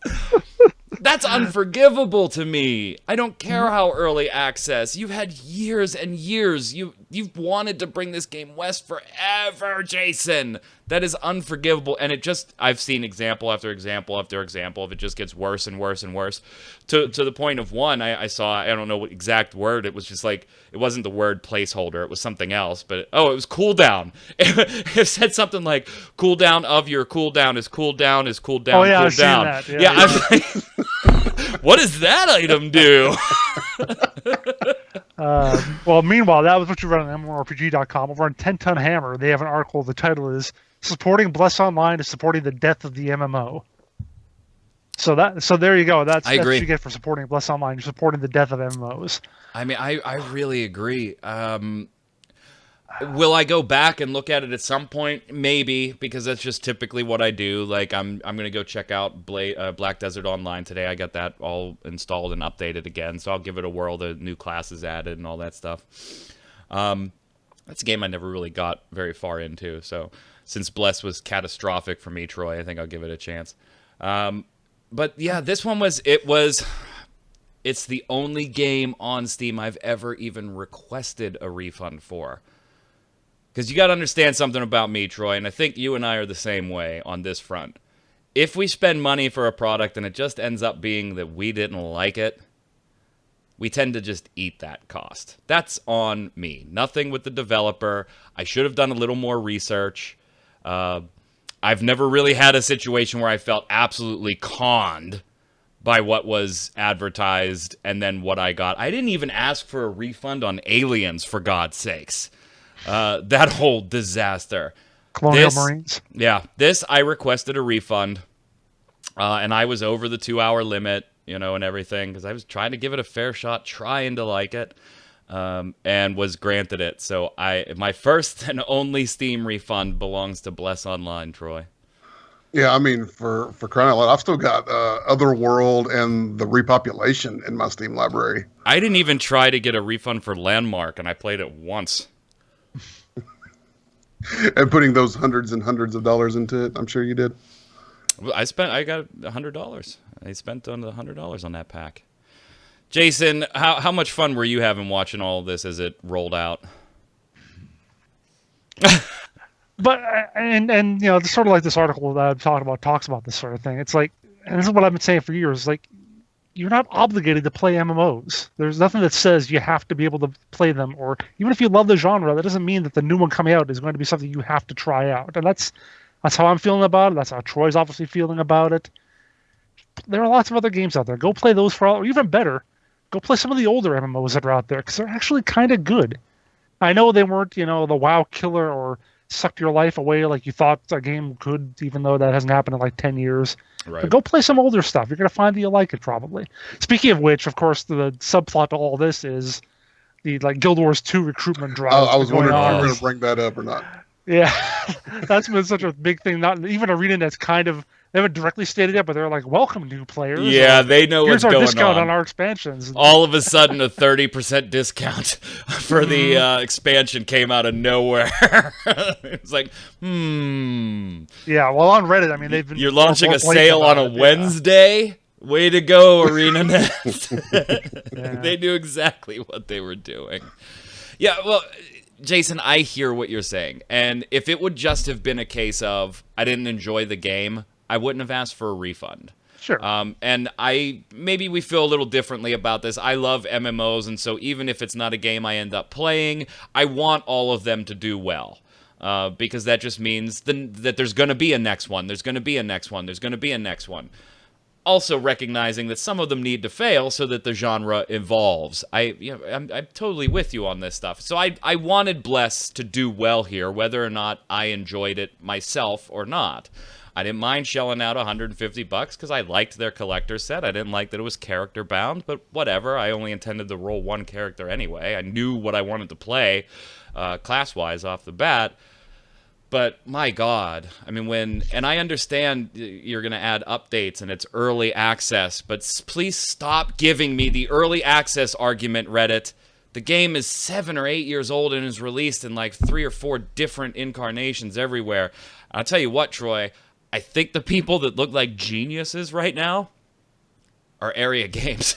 That's unforgivable to me. I don't care how early access. You've had years and years. You've wanted to bring this game west forever, Jason. That is unforgivable. And I've seen example after example after example of it just gets worse and worse and worse. To the point of one, I saw, I don't know what exact word. It was just like, it wasn't the word placeholder. It was something else. But, it was cooldown. It said something like, cooldown of your cooldown is cooldown is cooldown. Oh, yeah, cooldown. I've seen that. Yeah, I was like, what does that item do? Well, meanwhile, that was what you read on MMORPG.com. Over on 10 Ton Hammer, they have an article. The title is "Supporting Bless Online is Supporting the Death of the MMO." So there you go. That's what you get for supporting Bless Online. You're supporting the death of MMOs. I mean, I really agree. Will I go back and look at it at some point? Maybe, because that's just typically what I do. Like, I'm going to go check out Black Desert Online today. I got that all installed and updated again, so I'll give it a whirl. The new classes added and all that stuff. That's a game I never really got very far into, so since Bless was catastrophic for me, Troy, I think I'll give it a chance. But yeah, this one it's the only game on Steam I've ever even requested a refund for. Because you got to understand something about me, Troy, and I think you and I are the same way on this front. If we spend money for a product and it just ends up being that we didn't like it, we tend to just eat that cost. That's on me. Nothing with the developer. I should have done a little more research. I've never really had a situation where I felt absolutely conned by what was advertised and then what I got. I didn't even ask for a refund on Aliens, for God's sakes. That whole disaster. Colonial Marines. Yeah, I requested a refund, and I was over the 2-hour limit, and everything, because I was trying to give it a fair shot, trying to like it, and was granted it. So my first and only Steam refund belongs to Bless Online, Troy. Yeah, I mean, for crying out loud, I've still got Otherworld and the Repopulation in my Steam library. I didn't even try to get a refund for Landmark, and I played it once. And putting those hundreds and hundreds of dollars into it, I'm sure you did. I got $100. I spent $100 on that pack. Jason, how much fun were you having watching all of this as it rolled out? But and it's sort of like this article that I'm talking about talks about this sort of thing. It's like, and this is what I've been saying for years. Like, you're not obligated to play MMOs. There's nothing that says you have to be able to play them, or even if you love the genre, that doesn't mean that the new one coming out is going to be something you have to try out. And that's how I'm feeling about it. That's how Troy's obviously feeling about it. There are lots of other games out there. Go play those or even better, go play some of the older MMOs that are out there because they're actually kind of good. I know they weren't, the WoW killer or sucked your life away like you thought a game could, even though that hasn't happened in like 10 years. Right. But go play some older stuff. You're going to find that you like it probably. Speaking of which, of course, the subplot to all this is the Guild Wars 2 recruitment drive. I was wondering if you were going to bring that up or not. Yeah, that's been such a big thing. Not even ArenaNet's kind of, they haven't directly stated it, but they're like, welcome new players. Yeah, they know what's going on. Here's our discount on our expansions. All of a sudden, a 30% discount for the expansion came out of nowhere. It's like, Yeah, well, on Reddit, I mean, they've been... You're launching a sale on a Wednesday? Yeah. Way to go, ArenaNet. Yeah. They knew exactly what they were doing. Yeah, well... Jason, I hear what you're saying, and if it would just have been a case of I didn't enjoy the game, I wouldn't have asked for a refund. Sure. And maybe we feel a little differently about this. I love MMOs, and so even if it's not a game I end up playing, I want all of them to do well. Because that just means that there's going to be a next one, there's going to be a next one, there's going to be a next one. Also recognizing that some of them need to fail so that the genre evolves. I'm totally with you on this stuff. So I wanted Bless to do well here, whether or not I enjoyed it myself or not. I didn't mind shelling out $150 because I liked their collector set. I didn't like that it was character bound, but whatever. I only intended to roll one character anyway. I knew what I wanted to play class-wise off the bat. But my God, I mean, and I understand you're going to add updates and it's early access, but please stop giving me the early access argument, Reddit. The game is 7 or 8 years old and is released in like 3 or 4 different incarnations everywhere. I'll tell you what, Troy, I think the people that look like geniuses right now are Area Games.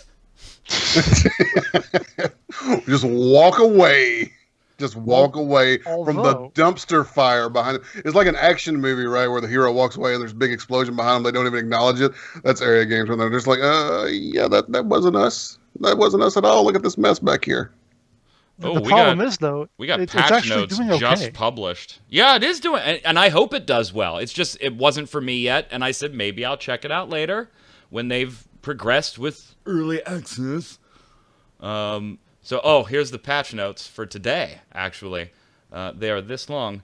Just walk away. Just walk away from the dumpster fire behind it. It's like an action movie, right, where the hero walks away and there's a big explosion behind them. They don't even acknowledge it. That's Area Games when they're just like, yeah, that wasn't us. That wasn't us at all. Look at this mess back here. The problem is, though, we got patch notes just published. Yeah, it is doing, and I hope it does well. It's just, it wasn't for me yet, and I said maybe I'll check it out later when they've progressed with early access. So, here's the patch notes for today, actually. They are this long.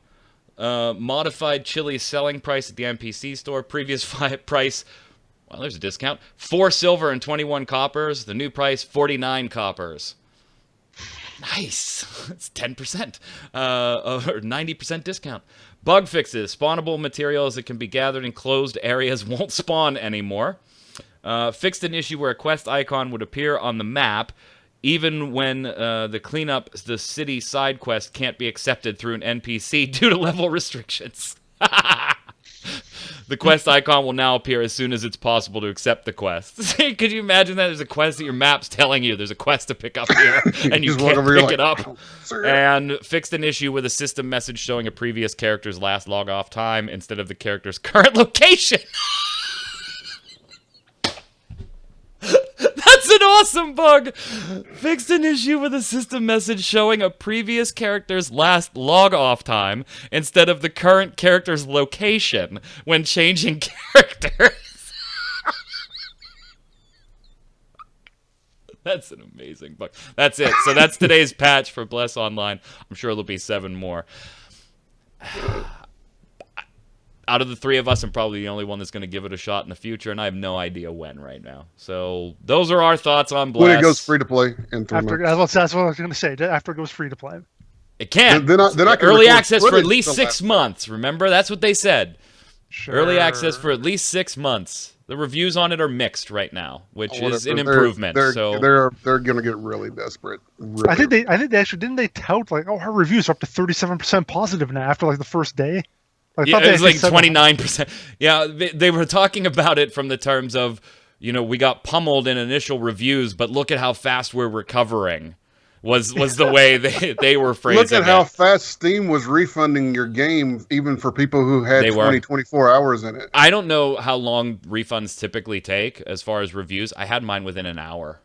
Modified chili selling price at the NPC store. Previous price, well, there's a discount. 4 silver and 21 coppers. The new price, 49 coppers. Nice. It's 10%. Or 90% discount. Bug fixes. Spawnable materials that can be gathered in closed areas won't spawn anymore. Fixed an issue where a quest icon would appear on the map even when the city side quest can't be accepted through an NPC due to level restrictions. The quest icon will now appear as soon as it's possible to accept the quest. Could you imagine that? There's a quest that your map's telling you there's a quest to pick up here, and you can't pick it up. And fixed an issue with a system message showing a previous character's last log-off time instead of the character's current location. That's an awesome bug! Fixed an issue with a system message showing a previous character's last log-off time instead of the current character's location when changing characters. That's an amazing bug. That's it. So that's today's patch for Bless Online. I'm sure there'll be 7 more. Out of the 3 of us, I'm probably the only one that's going to give it a shot in the future, and I have no idea when right now. So those are our thoughts on Bless. When it goes free to play in 3 months. That's what I was going to say. After it goes free to play, it can. Then I can early access for at least 6 months. Remember, that's what they said. Sure. Early access for at least 6 months. The reviews on it are mixed right now, which is an improvement. They're going to get really desperate. I think they actually didn't they tout like, our reviews are up to 37% positive now after like the first day. Yeah, it was like 29%. Yeah, they were talking about it from the terms of, we got pummeled in initial reviews, but look at how fast we're recovering. was the way they were phrasing it. Look at how fast Steam was refunding your game, even for people who had 24 hours in it. I don't know how long refunds typically take as far as reviews. I had mine within an hour.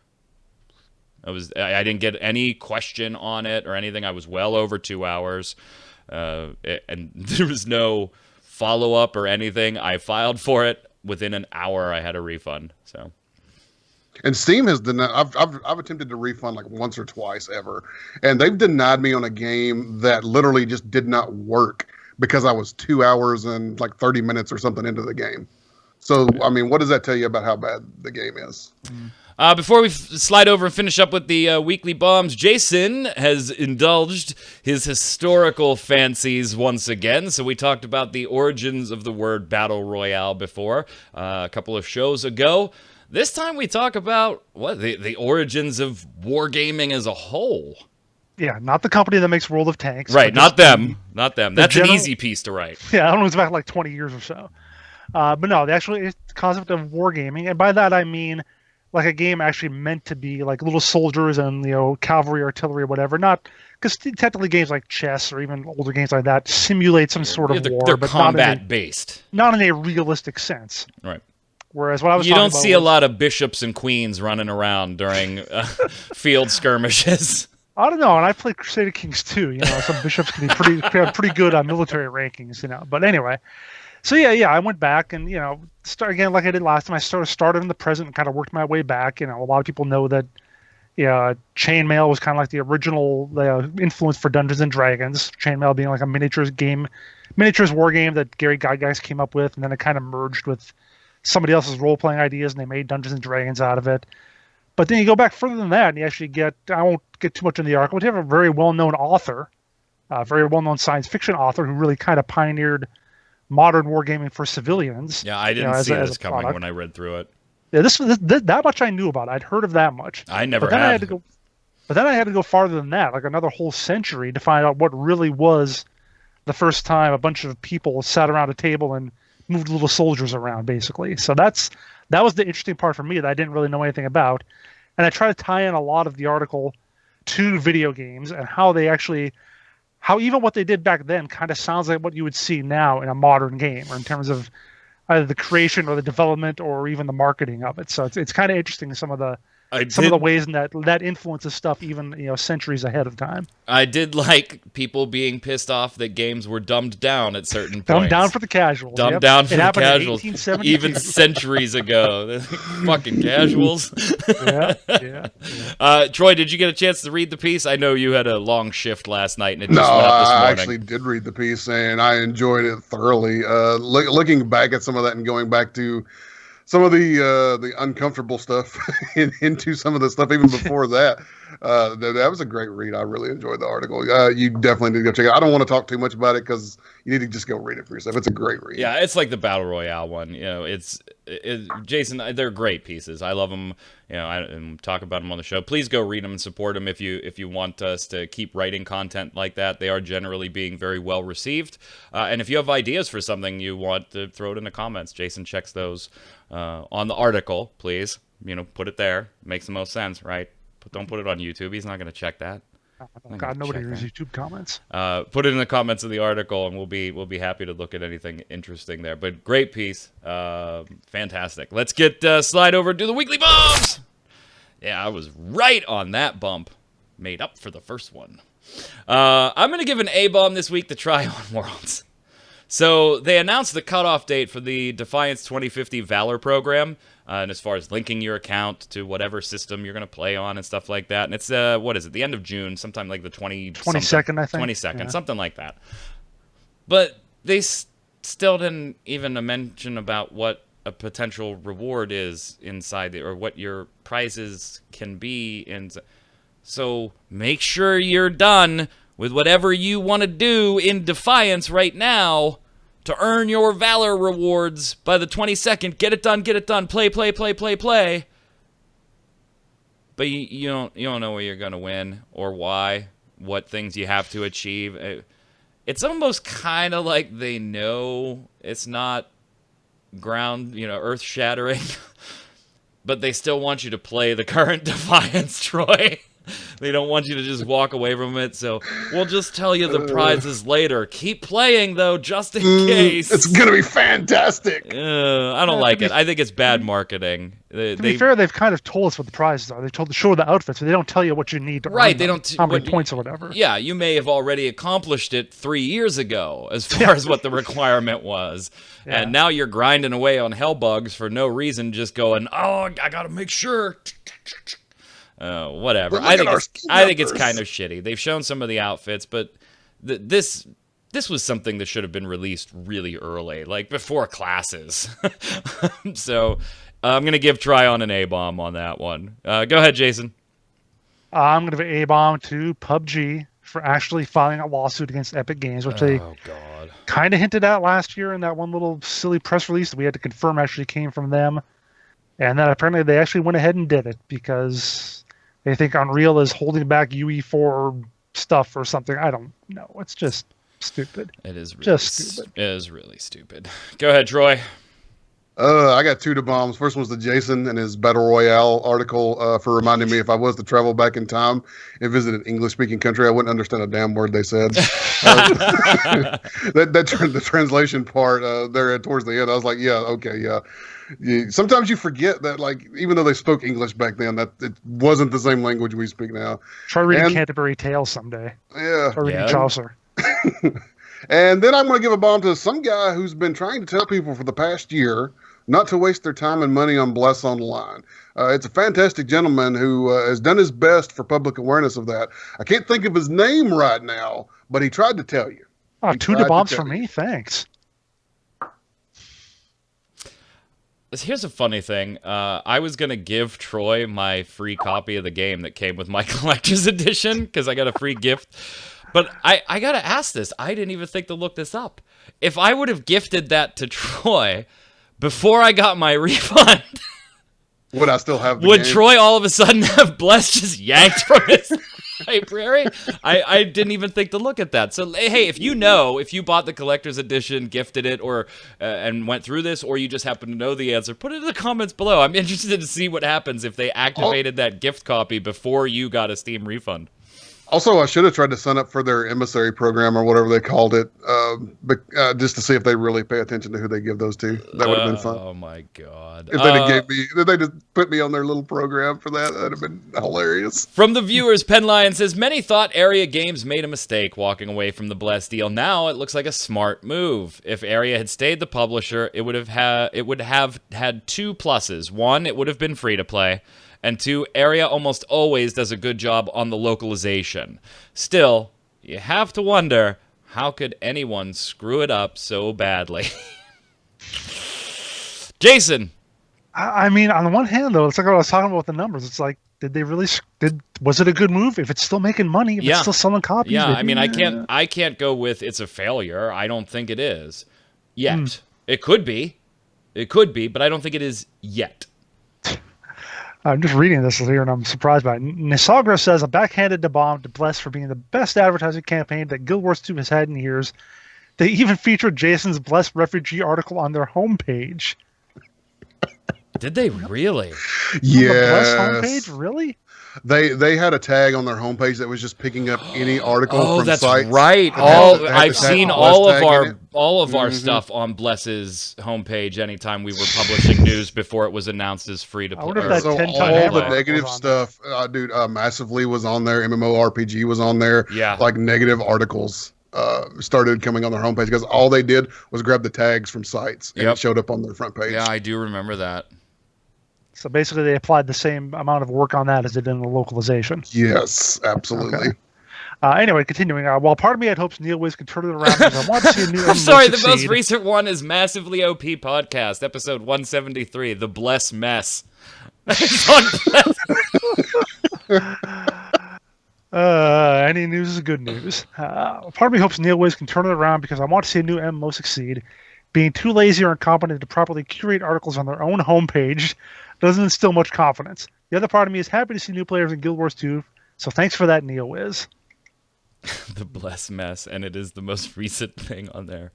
I didn't get any question on it or anything. I was well over 2 hours, and there was no follow-up or anything. I filed for it. Within an hour, I had a refund. So. And Steam has denied. I've attempted to refund like once or twice ever, and they've denied me on a game that literally just did not work because I was 2 hours and like 30 minutes or something into the game. So I mean, what does that tell you about how bad the game is? Before we slide over and finish up with the weekly bombs, Jason has indulged his historical fancies once again. So we talked about the origins of the word battle royale before a couple of shows ago. This time we talk about the origins of wargaming as a whole. Yeah, not the company that makes World of Tanks. Right, not them. That's an easy piece to write. Yeah, I don't know, it's back like 20 years or so. But no, the actual concept of wargaming, and by that I mean like a game actually meant to be like little soldiers and cavalry, artillery, or whatever. Not because technically games like chess or even older games like that simulate some sort of war, they're but combat based, not in a realistic sense. Right. Whereas what I was you don't see a lot of bishops and queens running around during field skirmishes. I don't know, and I played Crusader Kings too. Some bishops can be pretty good on military rankings. But anyway, so yeah, I went back and start again like I did last time. I started in the present and kind of worked my way back. A lot of people know that chainmail was kind of like the original influence for Dungeons and Dragons. Chainmail being like a miniatures war game that Gary Gygax came up with, and then it kind of merged with somebody else's role-playing ideas, and they made Dungeons and Dragons out of it. But then you go back further than that, and you actually I won't get too much in the article, but you have a very well-known author, a very well-known science fiction author who really kind of pioneered modern wargaming for civilians. Yeah, I didn't see this coming when I read through it. Yeah, this that much I knew about. I'd heard of that much. I never had. But then I had to go farther than that, like another whole century, to find out what really was the first time a bunch of people sat around a table and moved little soldiers around, basically. So that was the interesting part for me that I didn't really know anything about. And I try to tie in a lot of the article to video games and how even what they did back then kind of sounds like what you would see now in a modern game, or in terms of either the creation or the development or even the marketing of it. So it's kind of interesting, some of the ways in that influences stuff even centuries ahead of time. I did like people being pissed off that games were dumbed down at certain points. Dumbed down for the casuals. Dumbed down for the casuals. Even centuries ago. Fucking casuals. Yeah. Troy, did you get a chance to read the piece? I know you had a long shift last night and it just went up this morning. I actually did read the piece and I enjoyed it thoroughly. Looking back at some of that and going back to some of the uncomfortable stuff into some of the stuff even before that. That was a great read. I really enjoyed the article. You definitely need to go check it out. I don't want to talk too much about it because you need to just go read it for yourself. It's a great read. Yeah, it's like the Battle Royale one. Jason, they're great pieces. I love them. I talk about them on the show. Please go read them and support them if you want us to keep writing content like that. They are generally being very well received. And if you have ideas for something you want to throw it in the comments, Jason checks those on the article. Please, put it there. Makes the most sense, right? But don't put it on YouTube. He's not going to check that. God, nobody reads YouTube comments. Put it in the comments of the article, and we'll be happy to look at anything interesting there. But great piece, fantastic. Let's get slide over to the weekly bombs. Yeah, I was right on that bump. Made up for the first one. I'm gonna give an A bomb this week to Try On Worlds. So they announced the cutoff date for the Defiance 2050 Valor program. And as far as linking your account to whatever system you're going to play on and stuff like that. And it's, what is it, the end of June, sometime like the 22nd, I think. 22nd, yeah. Something like that. But they still didn't even mention about what a potential reward is inside or what your prizes can be. And so make sure you're done with whatever you want to do in Defiance right now to earn your Valor rewards by the 22nd. Get it done, play. But you don't know where you're going to win or why, what things you have to achieve. It's almost kind of like they know it's not earth-shattering, but they still want you to play the current Defiance, Troy. They don't want you to just walk away from it, so we'll just tell you the prizes later. Keep playing, though, just in case. It's going to be fantastic. I don't like it. I think it's bad marketing. To be fair, they've kind of told us what the prizes are. They've told to show the outfits, but they don't tell you what you need to earn they them, don't how many points or whatever. Yeah, you may have already accomplished it 3 years ago, as far as what the requirement was. Yeah. And now you're grinding away on hellbugs for no reason, just going, oh, I gotta make sure. Whatever. I think it's kind of shitty. They've shown some of the outfits, but this was something that should have been released really early, like before classes. So I'm going to give Tryon an A-bomb on that one. Go ahead, Jason. I'm going to give an A-bomb to PUBG for actually filing a lawsuit against Epic Games, which they kind of hinted at last year in that one little silly press release that we had to confirm actually came from them. And then apparently they actually went ahead and did it because they think Unreal is holding back UE4 stuff or something. I don't know. It's just stupid. It is really stupid. It is really stupid. Go ahead, Troy. I got 2 bombs. First one's to Jason and his Battle Royale article for reminding me if I was to travel back in time and visit an English-speaking country, I wouldn't understand a damn word they said. The translation part there towards the end, I was like, yeah, okay, yeah. Sometimes you forget that, like, even though they spoke English back then, that it wasn't the same language we speak now. Try reading Canterbury Tales someday. Yeah. Try reading Chaucer. And then I'm going to give a bomb to some guy who's been trying to tell people for the past year not to waste their time and money on Bless Online. It's a fantastic gentleman who has done his best for public awareness of that. I can't think of his name right now, but he tried to tell you. Oh, 2 bombs for me? Thanks. Here's a funny thing. I was going to give Troy my free copy of the game that came with my collector's edition because I got a free gift. But I got to ask this. I didn't even think to look this up. If I would have gifted that to Troy before I got my refund, would I still have the Would game? Troy all of a sudden have Bless just yanked from his library? I didn't even think to look at that. So, hey, if you bought the collector's edition, gifted it, or and went through this, or you just happen to know the answer, put it in the comments below. I'm interested to see what happens if they activated that gift copy before you got a Steam refund. Also, I should have tried to sign up for their emissary program or whatever they called it, just to see if they really pay attention to who they give those to. That would have been fun. Oh my god! If they just put me on their little program for that, that'd have been hilarious. From the viewers, Penlion says many thought Area Games made a mistake walking away from the Bless deal. Now it looks like a smart move. If Area had stayed the publisher, it would have had 2 pluses. 1, it would have been free to play. And 2, Area almost always does a good job on the localization. Still, you have to wonder, how could anyone screw it up so badly? Jason! I mean, on the one hand, though, it's like what I was talking about with the numbers. It's like, was it a good move? If it's still making money, if it's still selling copies? Yeah, I mean, I can't go with it's a failure. I don't think it is. Yet. It could be, but I don't think it is yet. I'm just reading this here, and I'm surprised by it. Nisagra says, a backhanded bomb to Bless for being the best advertising campaign that Guild Wars 2 has had in years. They even featured Jason's Bless refugee article on their homepage. Did they really? Yes. On the Bless homepage? Really? They had a tag on their homepage that was just picking up any article from sites. Oh, that's right. I've seen all of our stuff on Bless's homepage anytime we were publishing news before it was announced as free to play. So all the negative stuff, dude, Massively was on there. MMORPG was on there. Yeah. Like negative articles started coming on their homepage because all they did was grab the tags from sites and it showed up on their front page. Yeah, I do remember that. So basically, they applied the same amount of work on that as they did in the localization. Yes, absolutely. Okay. Anyway, continuing. While part of me had hopes Neil Wiz could turn it around because I want to see a new. I'm sorry, the most recent one is Massively OP Podcast, episode 173, The Bless Mess. Any news is good news. Part of me hopes Neil Wiz can turn it around because I want to see a new MMO succeed. Being too lazy or incompetent to properly curate articles on their own homepage doesn't instill much confidence. The other part of me is happy to see new players in Guild Wars 2, so thanks for that, Neo Wiz. The Bless Mess, and it is the most recent thing on there.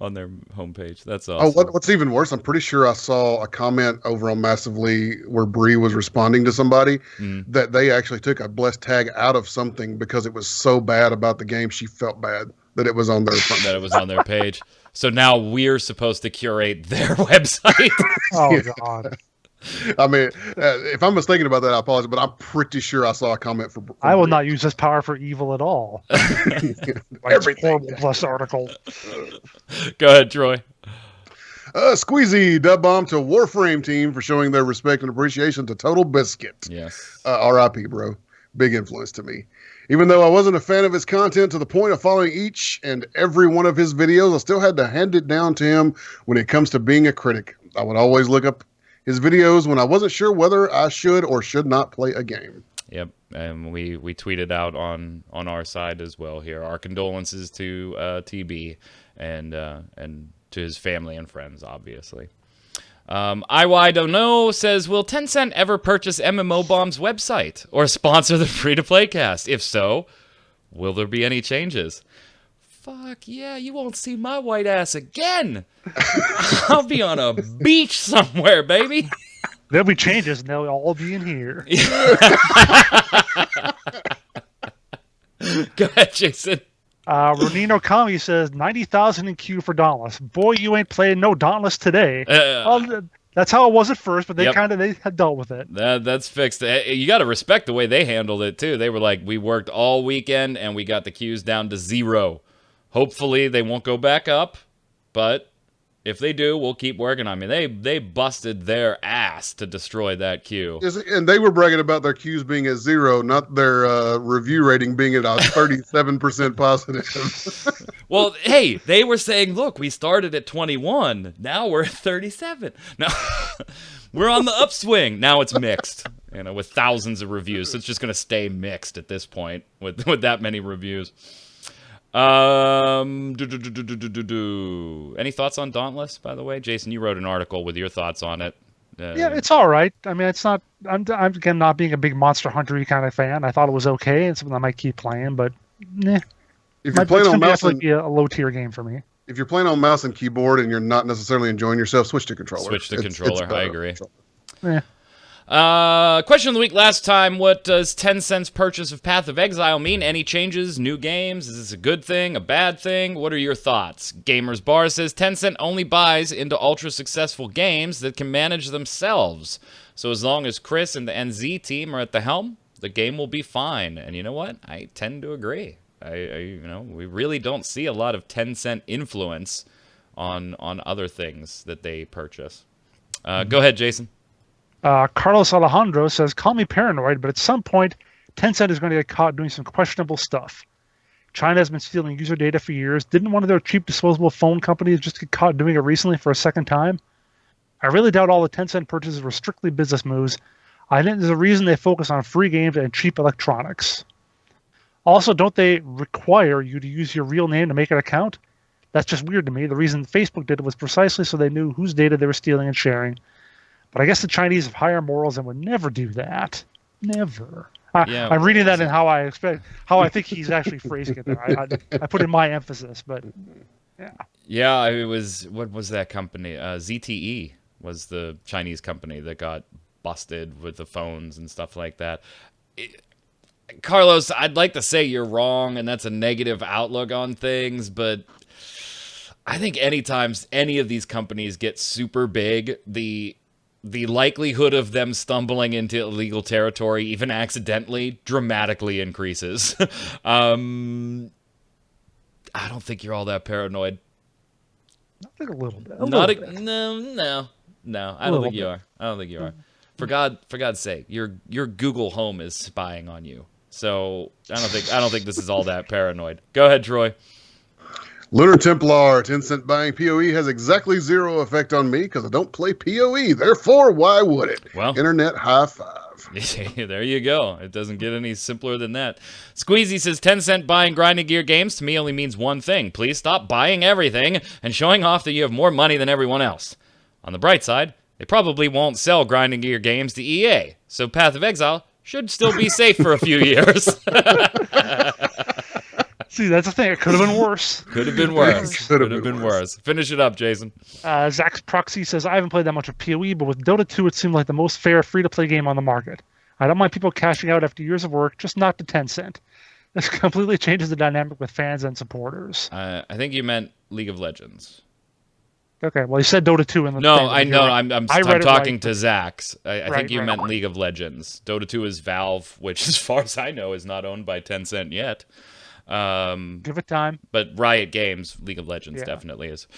on their homepage. That's Oh, awesome. what's even worse? I'm pretty sure I saw a comment over on Massively where Bree was responding to somebody that they actually took a blessed tag out of something because it was so bad about the game. She felt bad that it was on their front. That it was on their page. So now we're supposed to curate their website. Oh God. I mean, if I'm mistaken about that, I apologize, but I'm pretty sure I saw a comment for I will Bree. not use this power for evil at all. Everything. Horrible plus article. Go ahead, Troy. Squeezy dub bomb to Warframe team for showing their respect and appreciation to Total Biscuit. Yes. R.I.P. bro. Big influence to me. Even though I wasn't a fan of his content to the point of following each and every one of his videos, I still had to hand it down to him when it comes to being a critic. I would always look up his videos when I wasn't sure whether I should or should not play a game. Yep, and we tweeted out on our side as well here. Our condolences to TB and to his family and friends, obviously. IY Don't Know says, will Tencent ever purchase MMO Bomb's website or sponsor the free-to-play cast? If so, will there be any changes? Fuck yeah, you won't see my white ass again. I'll be on a beach somewhere, baby. There'll be changes, and they'll all be in here. Go ahead, Jason. Ronino Kami says 90,000 in queue for Dauntless. Boy, you ain't playing no Dauntless today. That's how it was at first, but they they had dealt with it. That's fixed. You got to respect the way they handled it too. They were like, we worked all weekend and we got the queues down to 0. Hopefully they won't go back up, but if they do, we'll keep working. I mean, they busted their ass to destroy that queue. And they were bragging about their queues being at 0, not their review rating being at 37% positive. Well, hey, they were saying, look, we started at 21. Now we're at 37. No, we're on the upswing. Now it's mixed, with thousands of reviews. So it's just going to stay mixed at this point with that many reviews. Any thoughts on Dauntless, by the way? Jason, you wrote an article with your thoughts on it. Yeah, it's all right. I mean, it's not. I'm again not being a big Monster Hunter-y kind of fan. I thought it was okay. It's something I might keep playing, but if you're playing on mouse and be a low-tier game for me. If you're playing on mouse and keyboard and you're not necessarily enjoying yourself, switch to controller. Switch to controller. I agree. Yeah. Question of the week last time, what does Tencent's purchase of Path of Exile mean? Any changes, new games? Is this a good thing, a bad thing? What are your thoughts? Gamers Bar says Tencent only buys into ultra-successful games that can manage themselves. So as long as Chris and the NZ team are at the helm, the game will be fine. And you know what? I tend to agree. We really don't see a lot of Tencent influence on other things that they purchase. Go ahead, Jason. Carlos Alejandro says, call me paranoid, but at some point, Tencent is going to get caught doing some questionable stuff. China has been stealing user data for years. Didn't one of their cheap disposable phone companies just get caught doing it recently for a second time? I really doubt all the Tencent purchases were strictly business moves. I think there's a reason they focus on free games and cheap electronics. Also, don't they require you to use your real name to make an account? That's just weird to me. The reason Facebook did it was precisely so they knew whose data they were stealing and sharing. But I guess the Chinese have higher morals and would never do that. Never. I'm reading that in how I think he's actually phrasing it there. I put in my emphasis, but yeah. Yeah, it was, what was that company? ZTE was the Chinese company that got busted with the phones and stuff like that. Carlos, I'd like to say you're wrong and that's a negative outlook on things, but I think anytime any of these companies get super big, the likelihood of them stumbling into illegal territory, even accidentally, dramatically increases. I don't think you're all that paranoid. I think a little bit. No. I don't think you are. For God's sake, your Google Home is spying on you. So I don't think this is all that paranoid. Go ahead, Troy. Lunar Templar, Tencent buying PoE has exactly 0 effect on me because I don't play PoE. Therefore, why would it? Well, Internet high five. There you go. It doesn't get any simpler than that. Squeezy says Tencent buying grinding gear games to me only means one thing. Please stop buying everything and showing off that you have more money than everyone else. On the bright side, they probably won't sell grinding gear games to EA, so Path of Exile should still be safe for a few years. See, that's the thing. It could have been worse. Could have been worse. Could Could have have been been worse. worse. Finish it up, Jason. Zach's Proxy says, I haven't played that much of PoE, but with Dota 2, it seemed like the most fair free-to-play game on the market. I don't mind people cashing out after years of work, just not to Tencent. This completely changes the dynamic with fans and supporters. I think you meant League of Legends. Okay, well, he said Dota 2 in the No, thing, I know. I'm I read it talking right. to Zach's. I think you right. meant League of Legends. Dota 2 is Valve, which, as far as I know, is not owned by Tencent yet. Give it time. But Riot Games, League of Legends, Yeah. definitely is.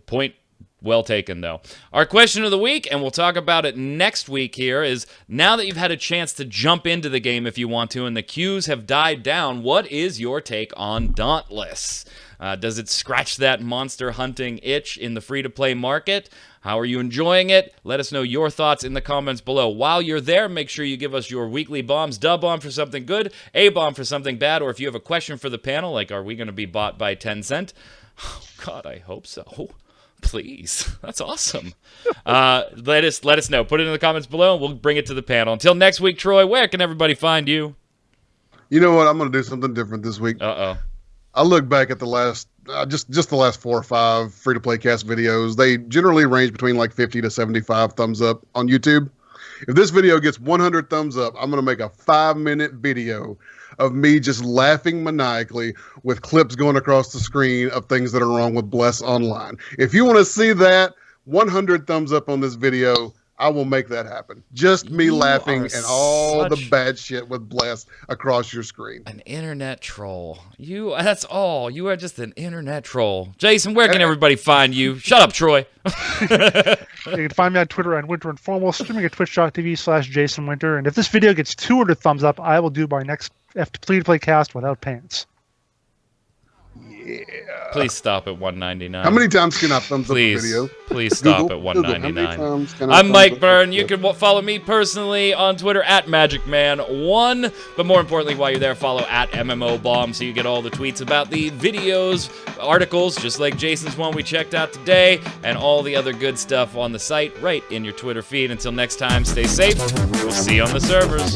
Point well taken, though. Our question of the week, and we'll talk about it next week here, is now that you've had a chance to jump into the game if you want to, and the queues have died down, what is your take on Dauntless? Does it scratch that monster hunting itch in the free-to-play market? How are you enjoying it? Let us know your thoughts in the comments below. While you're there, make sure you give us your weekly bombs. Da bomb for something good, A bomb for something bad, or if you have a question for the panel, like are we going to be bought by Tencent? Oh, God, I hope so. Please. That's awesome. Let us know. Put it in the comments below, and we'll bring it to the panel. Until next week, Troy, where can everybody find you? You know what? I'm going to do something different this week. Uh-oh. I look back at the last, just the last 4 or 5 free-to-play cast videos. They generally range between like 50 to 75 thumbs up on YouTube. If this video gets 100 thumbs up, I'm going to make a 5-minute video of me just laughing maniacally with clips going across the screen of things that are wrong with Bless Online. If you want to see that, 100 thumbs up on this video. I will make that happen. Just me laughing and all the bad shit with Bless across your screen. An internet troll. That's all. You are just an internet troll. Jason, where can everybody find you? Shut up, Troy. You can find me on Twitter at Winter Informal, streaming at twitch.tv/JasonWinter. And if this video gets 200 thumbs up, I will do my next free-to-play cast without pants. Yeah. Please stop at 199. How many times can I thumbs up a video? Please stop Google, at 199. how many times can I I'm thumbs Mike up Byrne. a You video? can follow me personally on Twitter at magicman1. But more importantly, while you're there, follow at MMOBomb so you get all the tweets about the videos, articles, just like Jason's one we checked out today, and all the other good stuff on the site right in your Twitter feed. Until next time, stay safe. We'll see you on the servers.